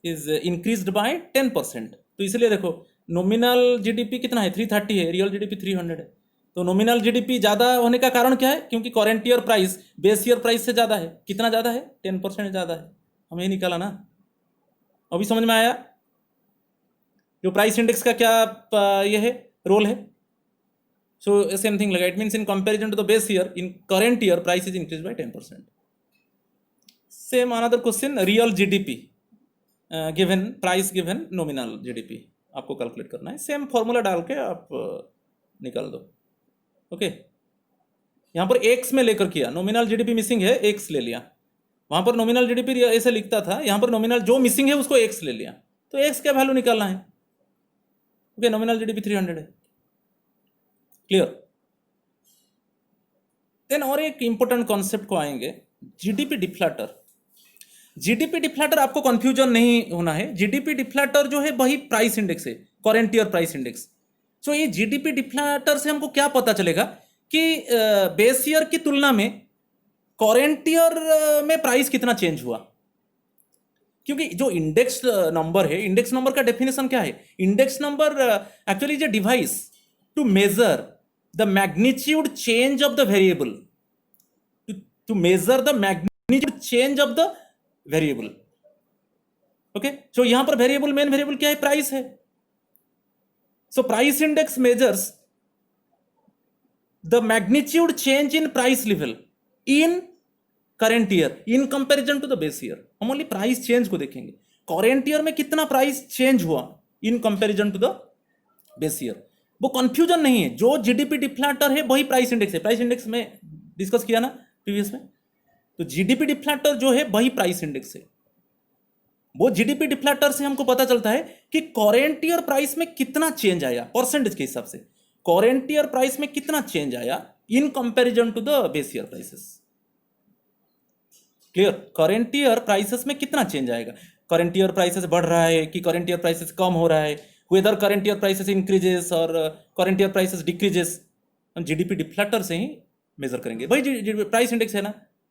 is increased by 10%। तो इसलिए देखो नॉमिनल जीडीपी कितना है 330 है, रियल जीडीपी 300 है, तो नॉमिनल जीडीपी ज़्यादा होने का कारण क्या है? क्योंकि current year price base year price से ज़्यादा है। कितना ज़्यादा है? 10% ज़्यादा है। हमें ये निकाला ना, अभी समझ में आया जो प्राइस इंडेक्स का क्या ये है रोल है। सो सेम थिंग लगा, it means in comparison to the base year in current year price is increase by 10%। Same another question, real GDP given price given nominal GDP आपको calculate करना है, same formula डाल के आप निकाल दो। Okay यहाँ पर एक्स में लेकर किया, नॉमिनल जीडीपी मिसिंग है एक्स ले लिया, वहाँ पर नॉमिनल जीडीपी ऐसे लिखता था, यहाँ पर नॉमिनल जो मिसिंग है उसको एक्स ले लिया, तो एक्स का वैल्यू निकालना है। ओके नॉमिनल जीडीपी 300 है, क्लियर। देन और एक इंपॉर्टेंट कॉन्सेप्ट को आएंगे, जीडीपी डिफ्लेटर। जीडीपी डिफ्लेटर आपको कंफ्यूजन नहीं होना है, जीडीपी डिफ्लेटर जो है वही प्राइस इंडेक्स है, करेंट ईयर प्राइस इंडेक्स। सो ये जीडीपी डिफ्लेटर से हमको क्या पता चलेगा कि बेस ईयर की तुलना में करेंट ईयर में प्राइस कितना चेंज हुआ, क्योंकि जो इंडेक्स नंबर है, इंडेक्स नंबर का डेफिनेशन क्या है? Index number actually is a device to measure the magnitude change of the variable, to measure the magnitude change of the variable. Okay so यहां पर वेरिएबल, मेन वेरिएबल क्या है? Price है। So price index measures the magnitude change in price level in current year in comparison to the base year, हम only price change को देखेंगे। Current year में कितना प्राइस चेंज हुआ in comparison to the base year, वो confusion नहीं है। जो जीडीपी डिफ्लेक्टर है वही प्राइस इंडेक्स है। प्राइस इंडेक्स में डिस्कस किया ना प्रीवियस में, तो जीडीपी डिफ्लेक्टर जो है वही प्राइस इंडेक्स है। वो जीडीपी डिफ्लेक्टर से हमको पता चलता है कि करेंट ईयर प्राइस में कितना चेंज आया परसेंटेज के हिसाब से, करेंट ईयर प्राइस में कितना चेंज आया in comparison to the base year prices. Clear? Current year prices में कितना चेंज आएगा, करेंट ईयर प्राइसेस बढ़ रहा है कि करेंट ईयर प्राइसेस कम हो रहा है, whether current year prices increases और करेंट ईयर प्राइसेस डिक्रीजेस, हम जीडीपी डिफ्लेक्टर से ही मेजर करेंगे। भाई प्राइस इंडेक्स है ना,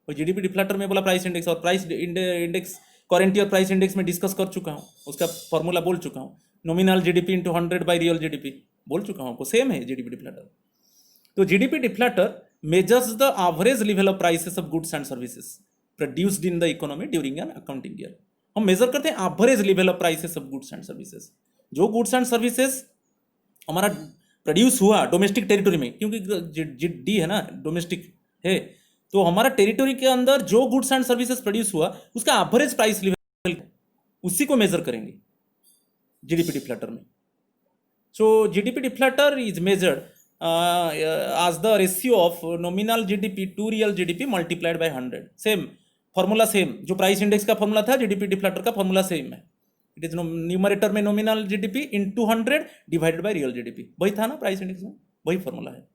वही जीडीपी डिफ्लेक्टर में बोला प्राइस इंडेक्स, और price index current year price index में डिस्कस कर चुका हूँ, उसका फॉर्मूला बोल चुका हूँ, nominal GDP into 100 by real GDP बोल चुका हूँ आपको, सेम है जीडीपी डिफ्लेक्टर। तो GDP deflector measures the average level of prices of goods and services produced in the economy during an accounting year. हम मेजर करते हैं average level of prices of goods and services. जो goods and services हमारा produce हुआ domestic territory में, क्योंकि D है ना, डोमेस्टिक है, तो हमारा टेरिटरी के अंदर जो गुड्स एंड सर्विसेज प्रोड्यूस हुआ उसका एवरेज प्राइस लेवल उसी को मेजर करेंगे जीडीपी डिफ्लेक्टर में। So GDP deflector is measured as the ratio of nominal GDP to real GDP multiplied by 100। Same formula, same जो प्राइस इंडेक्स का formula था GDP deflector का फॉर्मूला सेम है। It is numerator में nominal GDP into 100 divided by real GDP, वही था ना price index में, वही फॉर्मूला है।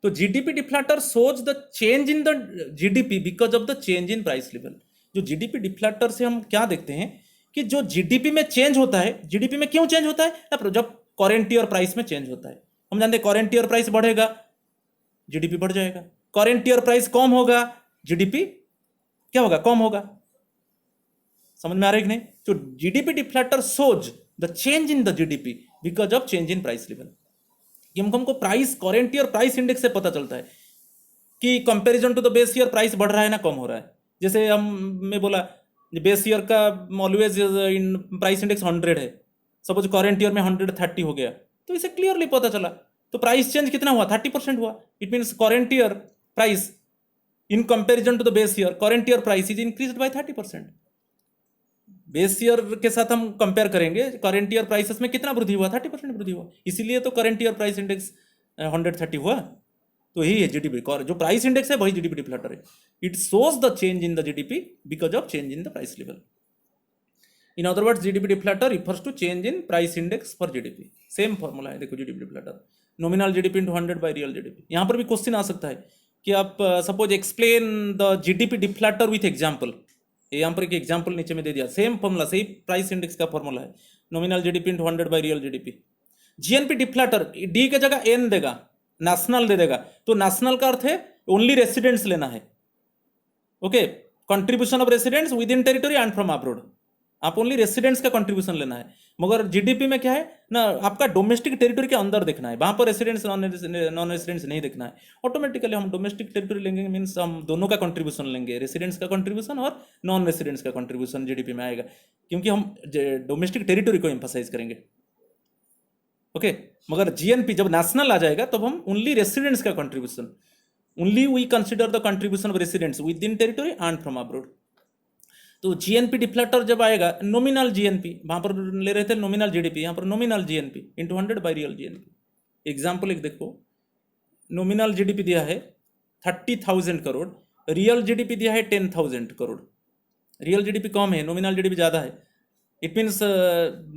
तो GDP deflector shows the change in the GDP because of the change in price level. जो जीडीपी डिफ्लेक्टर से हम क्या देखते हैं कि जो जीडीपी में चेंज होता है, जीडीपी में क्यों चेंज होता है, जब करेंट ईयर प्राइस में चेंज होता है। हम जानते हैं करेंट ईयर प्राइस बढ़ेगा जीडीपी बढ़ जाएगा, करेंट ईयर प्राइस कम होगा जीडीपी क्या होगा, कम होगा। समझ में आ रहा है कि नहीं? तो GDP deflector shows the change in the GDP because of change in price level. हमको price current year price index से पता चलता है कि comparison to the base year price बढ़ रहा है ना कम हो रहा है। जैसे मैं बोला बेस ईयर का ऑलवेज इन प्राइस इंडेक्स 100 है, सपोज करेंट ईयर में 130 हो गया, तो इसे क्लियरली पता चला। तो प्राइस चेंज कितना हुआ, 30% हुआ। It means current year price in comparison to the base year, current year price is increased by 30%। Base year के साथ हम कंपेयर करेंगे, करेंट ईयर प्राइसेस में कितना वृद्धि हुआ, 30% वृद्धि हुआ, इसीलिए तो करेंट ईयर प्राइस इंडेक्स 130 हुआ। तो यही है जीडीपी, जो प्राइस इंडेक्स है वही जीडीपी डिफ्लेक्टर है। It shows the change in the GDP because of change in the price level. In other words GDP deflator refers to change in price index for GDP. Same formula है, देखो GDP deflator nominal GDP into 100 by real GDP. यहाँ पर भी question आ सकता है कि आप suppose explain the GDP deflator with example. यहाँ पर एक एग्जाम्पल नीचे में दे दिया, सेम फॉर्मूला, सही प्राइस इंडेक्स का फॉर्मूला है, nominal GDP into 100 by real GDP. GNP deflector D के जगह एन देगा, नेशनल दे देगा, तो नेशनल का अर्थ है ओनली रेसिडेंट्स लेना है। Okay, contribution of residents with in territory and from abroad, आप ओनली रेसिडेंट्स का कंट्रीब्यूशन लेना है। मगर जीडीपी में क्या है ना, आपका डोमेस्टिक टेरिटरी के अंदर देखना है, वहां पर रेसिडेंट्स नॉन रेसिडेंट्स नहीं देखना है। ऑटोमेटिकली हम डोमेस्टिक टेरिटरी लेंगे, मीन्स हम दोनों का कंट्रीब्यूशन लेंगे, रेसिडेंट्स का कंट्रीब्यूशन और नॉन रेसिडेंट्स का कंट्रीब्यूशन जीडीपी में आएगा, क्योंकि हम डोमेस्टिक टेरिटरी को एम्फसाइज करेंगे। ओके, मगर जीएनपी जब नेशनल आ जाएगा तब हम ओनली रेसिडेंट्स का contribution, only we consider the contribution of residents with in territory and from abroad. तो जीएनपी डिफ्लेक्टर जब आएगा, नॉमिनल जीएनपी, वहां पर ले रहे थे नॉमिनल जीडीपी, यहाँ पर nominal GNP into 100 by real GNP. Example एक देखो, नॉमिनल जीडीपी दिया है 30,000 करोड़, रियल जीडीपी दिया है 10,000 करोड़। रियल जीडीपी कम है, नॉमिनल जीडीपी ज़्यादा है। इट मीन्स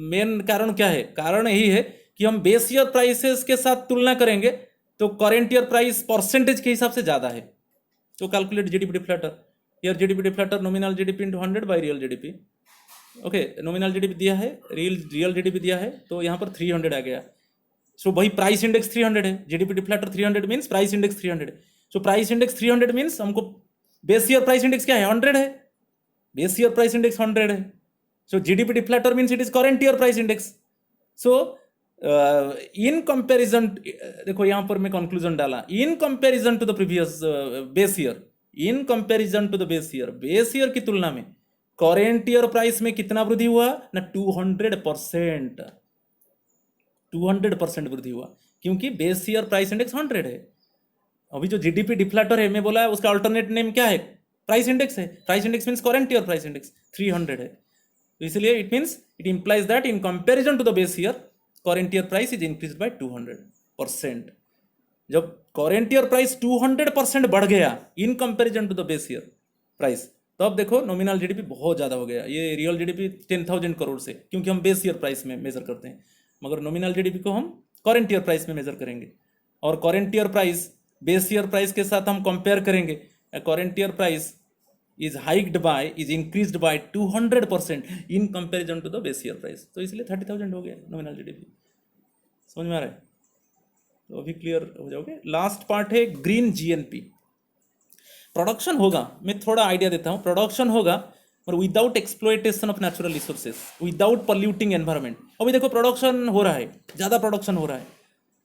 मेन कारण क्या है, कारण यही है कि हम बेस ईयर प्राइसेस के साथ तुलना करेंगे तो करेंट ईयर प्राइस परसेंटेज के हिसाब से ज़्यादा है। तो कैलकुलेट जीडीपी डिफ्लेक्टर, यार GDP deflator nominal GDP into 100 by real GDP. Okay, nominal GDP दिया है, रियल जीडीपी दिया है, तो यहाँ पर 300 आ गया। सो वही प्राइस इंडेक्स 300 है, GDP deflector 300 means price index 300 है। सो प्राइस इंडेक्स 300 मीन्स हमको बेस ईयर प्राइस इंडेक्स क्या है, 100 है, बेस ईयर प्राइस इंडेक्स 100 है। So GDP deflector means it is current year price index. So in comparison, देखो यहाँ पर मैं कंक्लूजन डाला, in comparison to the previous base year, in comparison to the base year की तुलना में current year price में कितना वृद्धि हुआ ना, 200%, 200% वृद्धि हुआ, क्योंकि बेस ईयर प्राइस इंडेक्स 100 है। अभी जो जीडीपी डिफ्लेक्टर है मैं बोला उसका अल्टरनेट नेम क्या है, प्राइस इंडेक्स है, price index means current year price index 300 है, तो इसलिए it means it implies that in comparison to the base year current year price is increase by 200%। जब करंट ईयर प्राइस 200% बढ़ गया in comparison to the base year price, तो अब देखो nominal GDP बहुत ज़्यादा हो गया। ये रियल जीडीपी 10,000 करोड़ से, क्योंकि हम बेस ईयर प्राइस में मेजर करते हैं, मगर नॉमिनल जीडीपी को हम करंट ईयर प्राइस में मेजर करेंगे, और current year price base year price के साथ हम कंपेयर करेंगे। Current year price is hiked by is increased by 200% in comparison to the base year price, तो इसलिए 30,000 हो गया नॉमिनल जीडीपी। समझ में आ रहा है? तो अभी क्लियर हो जाओगे। लास्ट पार्ट है ग्रीन जीएनपी। प्रोडक्शन होगा, मैं थोड़ा आइडिया देता हूँ, प्रोडक्शन होगा पर without exploitation of natural resources, without polluting environment. अभी देखो प्रोडक्शन हो रहा है, ज़्यादा प्रोडक्शन हो रहा है,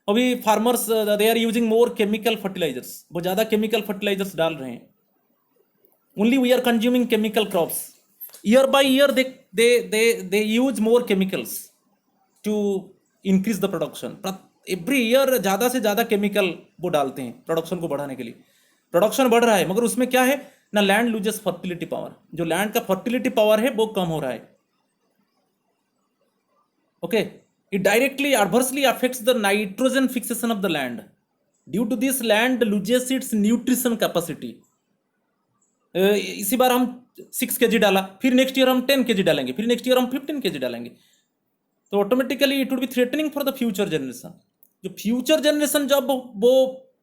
अभी farmers they are using more chemical fertilisers, वो ज़्यादा केमिकल फर्टिलाइजर्स डाल रहे हैं। Only we are consuming chemical crops. Year by year, they use more chemicals to increase the production. Every year ज़्यादा से ज़्यादा केमिकल वो डालते हैं प्रोडक्शन को बढ़ाने के लिए। प्रोडक्शन बढ़ रहा है, मगर उसमें क्या है ना, लैंड लूजेस फर्टिलिटी पावर, जो लैंड का फर्टिलिटी पावर है वो कम हो रहा है। Okay, it directly adversely affects the nitrogen fixation of the land. Due to this land loses its nutrition capacity. इसी बार हम 6 kg डाला, फिर नेक्स्ट ईयर हम 10 kg डालेंगे, फिर नेक्स्ट ईयर हम 15 kg डालेंगे, तो automatically it would be threatening for the future generation. जो फ्यूचर जनरेशन जब वो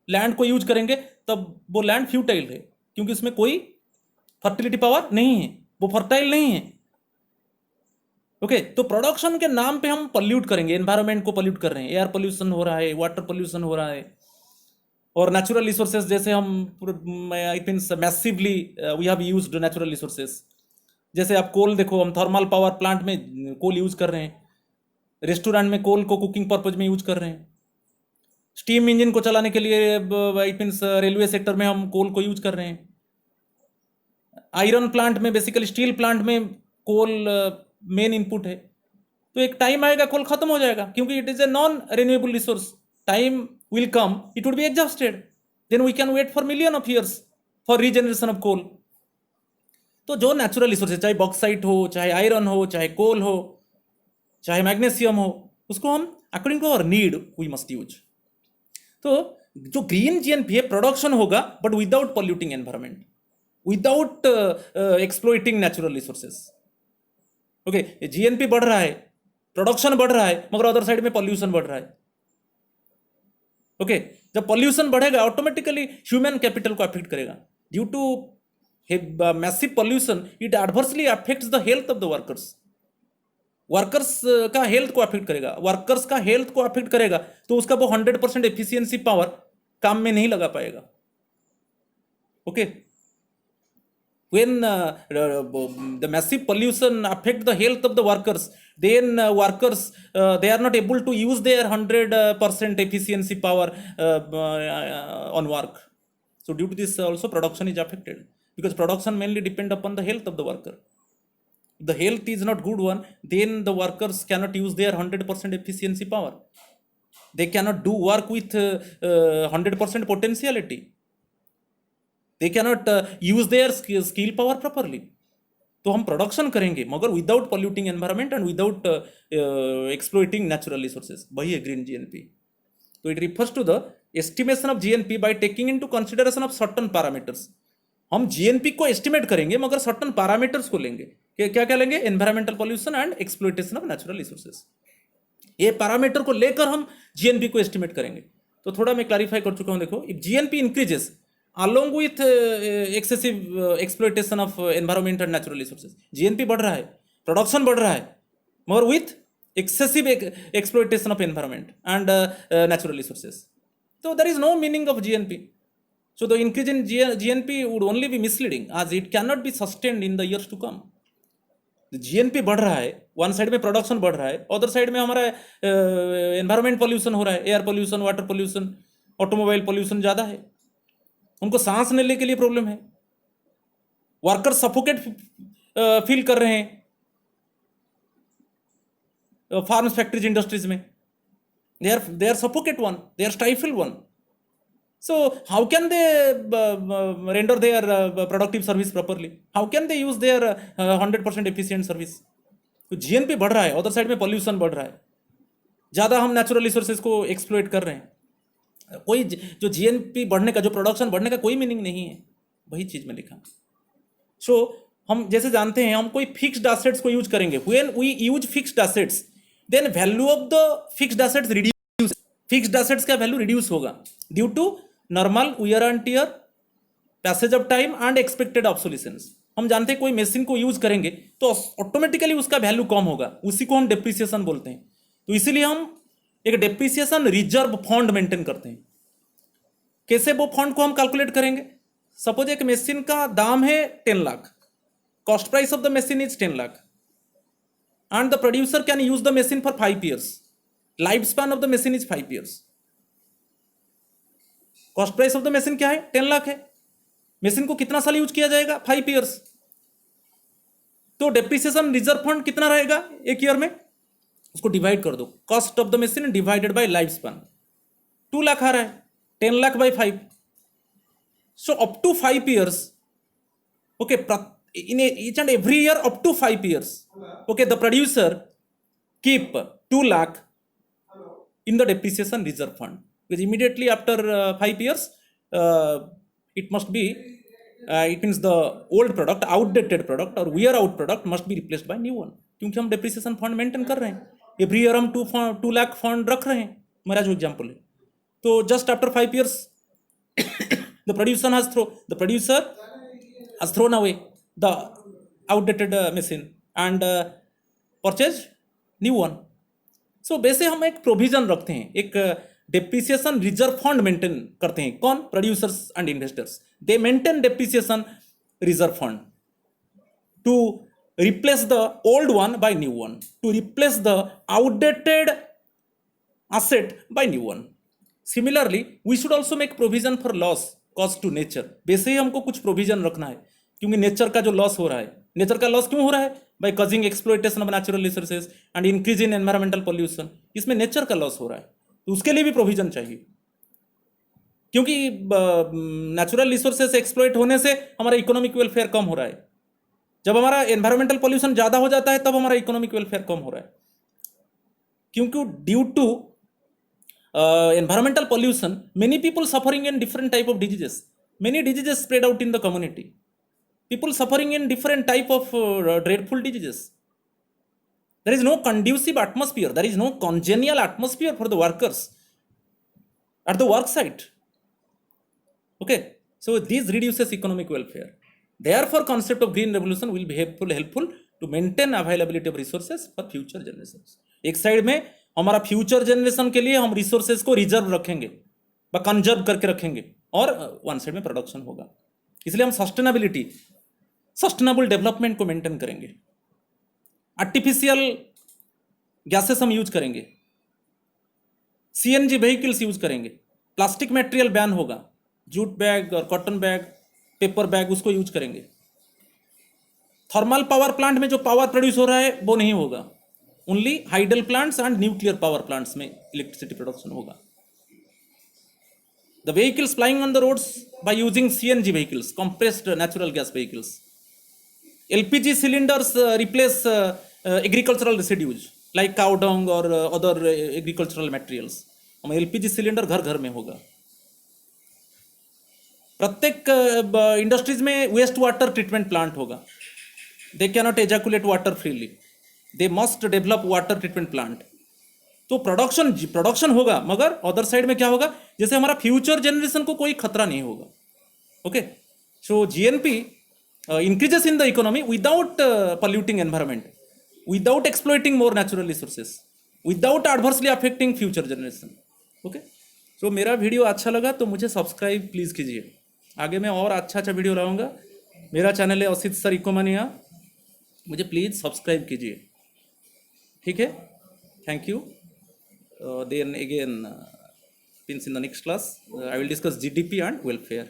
लैंड को यूज करेंगे तब वो लैंड फ्यूटाइल है, क्योंकि उसमें कोई फर्टिलिटी पावर नहीं है, वो फर्टाइल नहीं है। ओके, तो प्रोडक्शन के नाम पे हम पॉल्यूट करेंगे, एनवायरनमेंट को पॉल्यूट कर रहे हैं, एयर पोल्यूशन हो रहा है, वाटर पोल्यूशन हो रहा है, और नेचुरल रिसोर्सेज जैसे हम I think massively we have used natural resources. जैसे आप कोल देखो, हम थर्मल पावर प्लांट में कोल यूज कर रहे हैं, रेस्टोरेंट में कोल को कुकिंग पर्पज में यूज कर रहे हैं, स्टीम इंजन को चलाने के लिए आई मीन्स रेलवे सेक्टर में हम कोल को यूज कर रहे हैं, आयरन प्लांट में, बेसिकली स्टील प्लांट में कोल मेन इनपुट है। तो एक टाइम आएगा कोल खत्म हो जाएगा, क्योंकि it is a non renewable resource. Time will come, it would be exhausted, then we can wait for million of years for regeneration of coal। तो जो नेचुरल रिसोर्सेज, चाहे बॉक्साइट हो, चाहे आयरन हो, चाहे कोल हो, चाहे मैग्नीशियम हो, उसको हम according to our need we must use. तो जो ग्रीन जीएनपी है, प्रोडक्शन होगा but without polluting environment, without exploiting natural resources. Okay, GNP बढ़ रहा है, प्रोडक्शन बढ़ रहा है, मगर अदर साइड में पॉल्यूशन बढ़ रहा है। ओके, जब पॉल्यूशन बढ़ेगा ऑटोमेटिकली ह्यूमन कैपिटल को अफेक्ट करेगा। Due to massive pollution it adversely affects the health of the workers. Workers का हेल्थ को अफेक्ट करेगा, वर्कर्स का हेल्थ को अफेक्ट करेगा, तो उसका वो 100% एफिशिएंसी पावर काम में नहीं लगा पाएगा। Okay, when the massive pollution affect the health of the workers, then workers they are not able to use their 100% efficiency power on work. So due to this also production is affected, because production mainly depend upon the health of the worker. If the health is not good one, then the workers cannot use their 100% efficiency power. They cannot do work with 100% potentiality. They cannot use their skill power properly. तो हम production करेंगे मगर without polluting environment and without exploiting natural resources, वही है green GNP. तो it refers to the estimation of GNP by taking into consideration of certain parameters. हम GNP को estimate करेंगे मगर सर्टन पैरामीटर्स को लेंगे। क्या क्या लेंगे? Environmental pollution and exploitation of natural resources. ये पैरामीटर को लेकर हम जीएनपी को एस्टिमेट करेंगे। तो थोड़ा मैं क्लैरिफाई कर चुका हूं। देखो, if GNP increases along with excessive exploitation of environment and natural resources, GNP बढ़ रहा है, प्रोडक्शन बढ़ रहा है, मगर with excessive exploitation of environment and natural resources, so there is no meaning of GNP. So the increase in GNP would only be misleading as it cannot be sustained in the years to come. GNP बढ़ रहा है, one side में production बढ़ रहा है, other side में हमारा environment pollution हो रहा है, air pollution, water pollution, automobile pollution ज़्यादा है, उनको सांस लेने के लिए प्रॉब्लम है, वर्कर सफोकेट फील कर रहे हैं फार्म्स, फैक्ट्रीज, इंडस्ट्रीज में, they are suffocate one, they are stifle one. So how can they render their productive service properly? How can they use their 100% efficient service? तो GNP बढ़ रहा है, other side में pollution बढ़ रहा है, ज़्यादा हम नेचुरल रिसोर्सेज को एक्सप्लॉइट कर रहे हैं। कोई जो जीएनपी बढ़ने का, जो प्रोडक्शन बढ़ने का कोई मीनिंग नहीं है, वही चीज़ में लिखा। सो हम जैसे जानते हैं, हम कोई फिक्स्ड एसेट्स को यूज करेंगे, when we use fixed assets then value of the fixed assets reduce, fixed assets का वैल्यू रिड्यूस होगा due to normal wear and tear, passage of time and expected obsolescence. हम जानते हैं कोई machine को use करेंगे तो ऑटोमेटिकली उसका वैल्यू कम होगा, उसी को हम डेप्रिसिएशन बोलते हैं। तो इसीलिए हम एक डेप्रिसिएशन रिजर्व फंड मेंटेन करते हैं। कैसे वो फंड को हम कैलकुलेट करेंगे? सपोज एक मशीन का दाम है 10 lakh, cost price of the machine is 10 lakh and the producer can use the machine for 5 years, life span of the machine is 5 years। Cost price of the machine क्या है? 10 लाख है। मशीन को कितना साल यूज किया जाएगा? 5 years। तो डेप्रिसिएशन रिजर्व फंड कितना रहेगा एक ईयर में? उसको डिवाइड कर दो, cost of the machine divided by life span. 2 lakh आ रहा है, 10 lakh by 5, so up to 5 years, okay, in each and every year up to 5 years, okay, the producer keep 2 lakh in the depreciation reserve fund, because immediately after 5 years it must be it means the old product, outdated product or wear out product must be replaced by new one, क्योंकि हम depreciation fund maintain कर रहे हैं। every year हम 2 lakh fund रख रहे हैं, मेरा जो एग्जाम्पल है। तो just after 5 years the producer has thrown away the outdated machine and purchase new one। so वैसे हम एक प्रोविजन रखते हैं, एक डेप्रिसिएशन रिजर्व फंड मेंटेन करते हैं। कौन? Producers and investors, they maintain depreciation reserve fund to replace the old one by new one, to replace the outdated asset by new one। Similarly, we should also make provision for loss caused to nature। वैसे ही हमको कुछ provision रखना है, क्योंकि nature का जो loss हो रहा है, नेचर का लॉस क्यों हो रहा है? By causing exploitation of natural resources and increase in environmental pollution, इसमें नेचर का लॉस हो रहा है, तो उसके लिए भी प्रोविजन चाहिए। क्योंकि नेचुरल रिसोर्सेज एक्सप्लॉइट होने से हमारा इकोनॉमिक वेलफेयर कम हो रहा है। जब हमारा एनवायरमेंटल पॉल्यूशन ज़्यादा हो जाता है तब हमारा इकोनॉमिक वेलफेयर कम हो रहा है, क्योंकि due to environmental pollution many people suffering in different type of diseases, many diseases spread out in the community, people suffering in different type of dreadful diseases। there is no conducive atmosphere, there is no congenial atmosphere for the workers at the work site, okay, so this reduces economic welfare। therefore concept of green revolution will be helpful to maintain availability of resources for future generations। एक side में हमारा future generation के लिए हम resources को reserve रखेंगे, conserve करके रखेंगे, और वन साइड में प्रोडक्शन होगा। इसलिए हम सस्टेनेबल डेवलपमेंट को मेंटेन करेंगे। आर्टिफिशियल गैसेस हम यूज करेंगे, सीएनजी व्हीकल्स यूज करेंगे, प्लास्टिक मटेरियल बैन होगा, जूट बैग और कॉटन बैग, पेपर बैग, उसको यूज करेंगे। थर्मल पावर प्लांट में जो पावर प्रोड्यूस हो रहा है वो नहीं होगा, only hydel plants and nuclear power plants में इलेक्ट्रिसिटी प्रोडक्शन होगा। The vehicles flying on the roads by using CNG vehicles, compressed natural gas vehicles. LPG cylinders replace agricultural residues like cow dung और other agricultural materials. हम LPG cylinder घर घर में होगा। प्रत्येक industries में वेस्ट वाटर ट्रीटमेंट प्लांट होगा। They cannot ejaculate water freely, they must develop water treatment plant. तो प्रोडक्शन होगा, मगर अदर साइड में क्या होगा? जैसे हमारा फ्यूचर जनरेशन को कोई खतरा नहीं होगा। Okay, so GNP increases in the economy without polluting environment, without exploiting more natural resources, without adversely affecting future generation. Okay, so मेरा वीडियो अच्छा लगा तो मुझे सब्सक्राइब प्लीज़ कीजिए। आगे मैं और अच्छा वीडियो लाऊंगा। मेरा चैनल है असित सर इकोमानिया, मुझे प्लीज़ सब्सक्राइब कीजिए, ठीक है? Thank you. Then again means in the next class I will discuss GDP and welfare।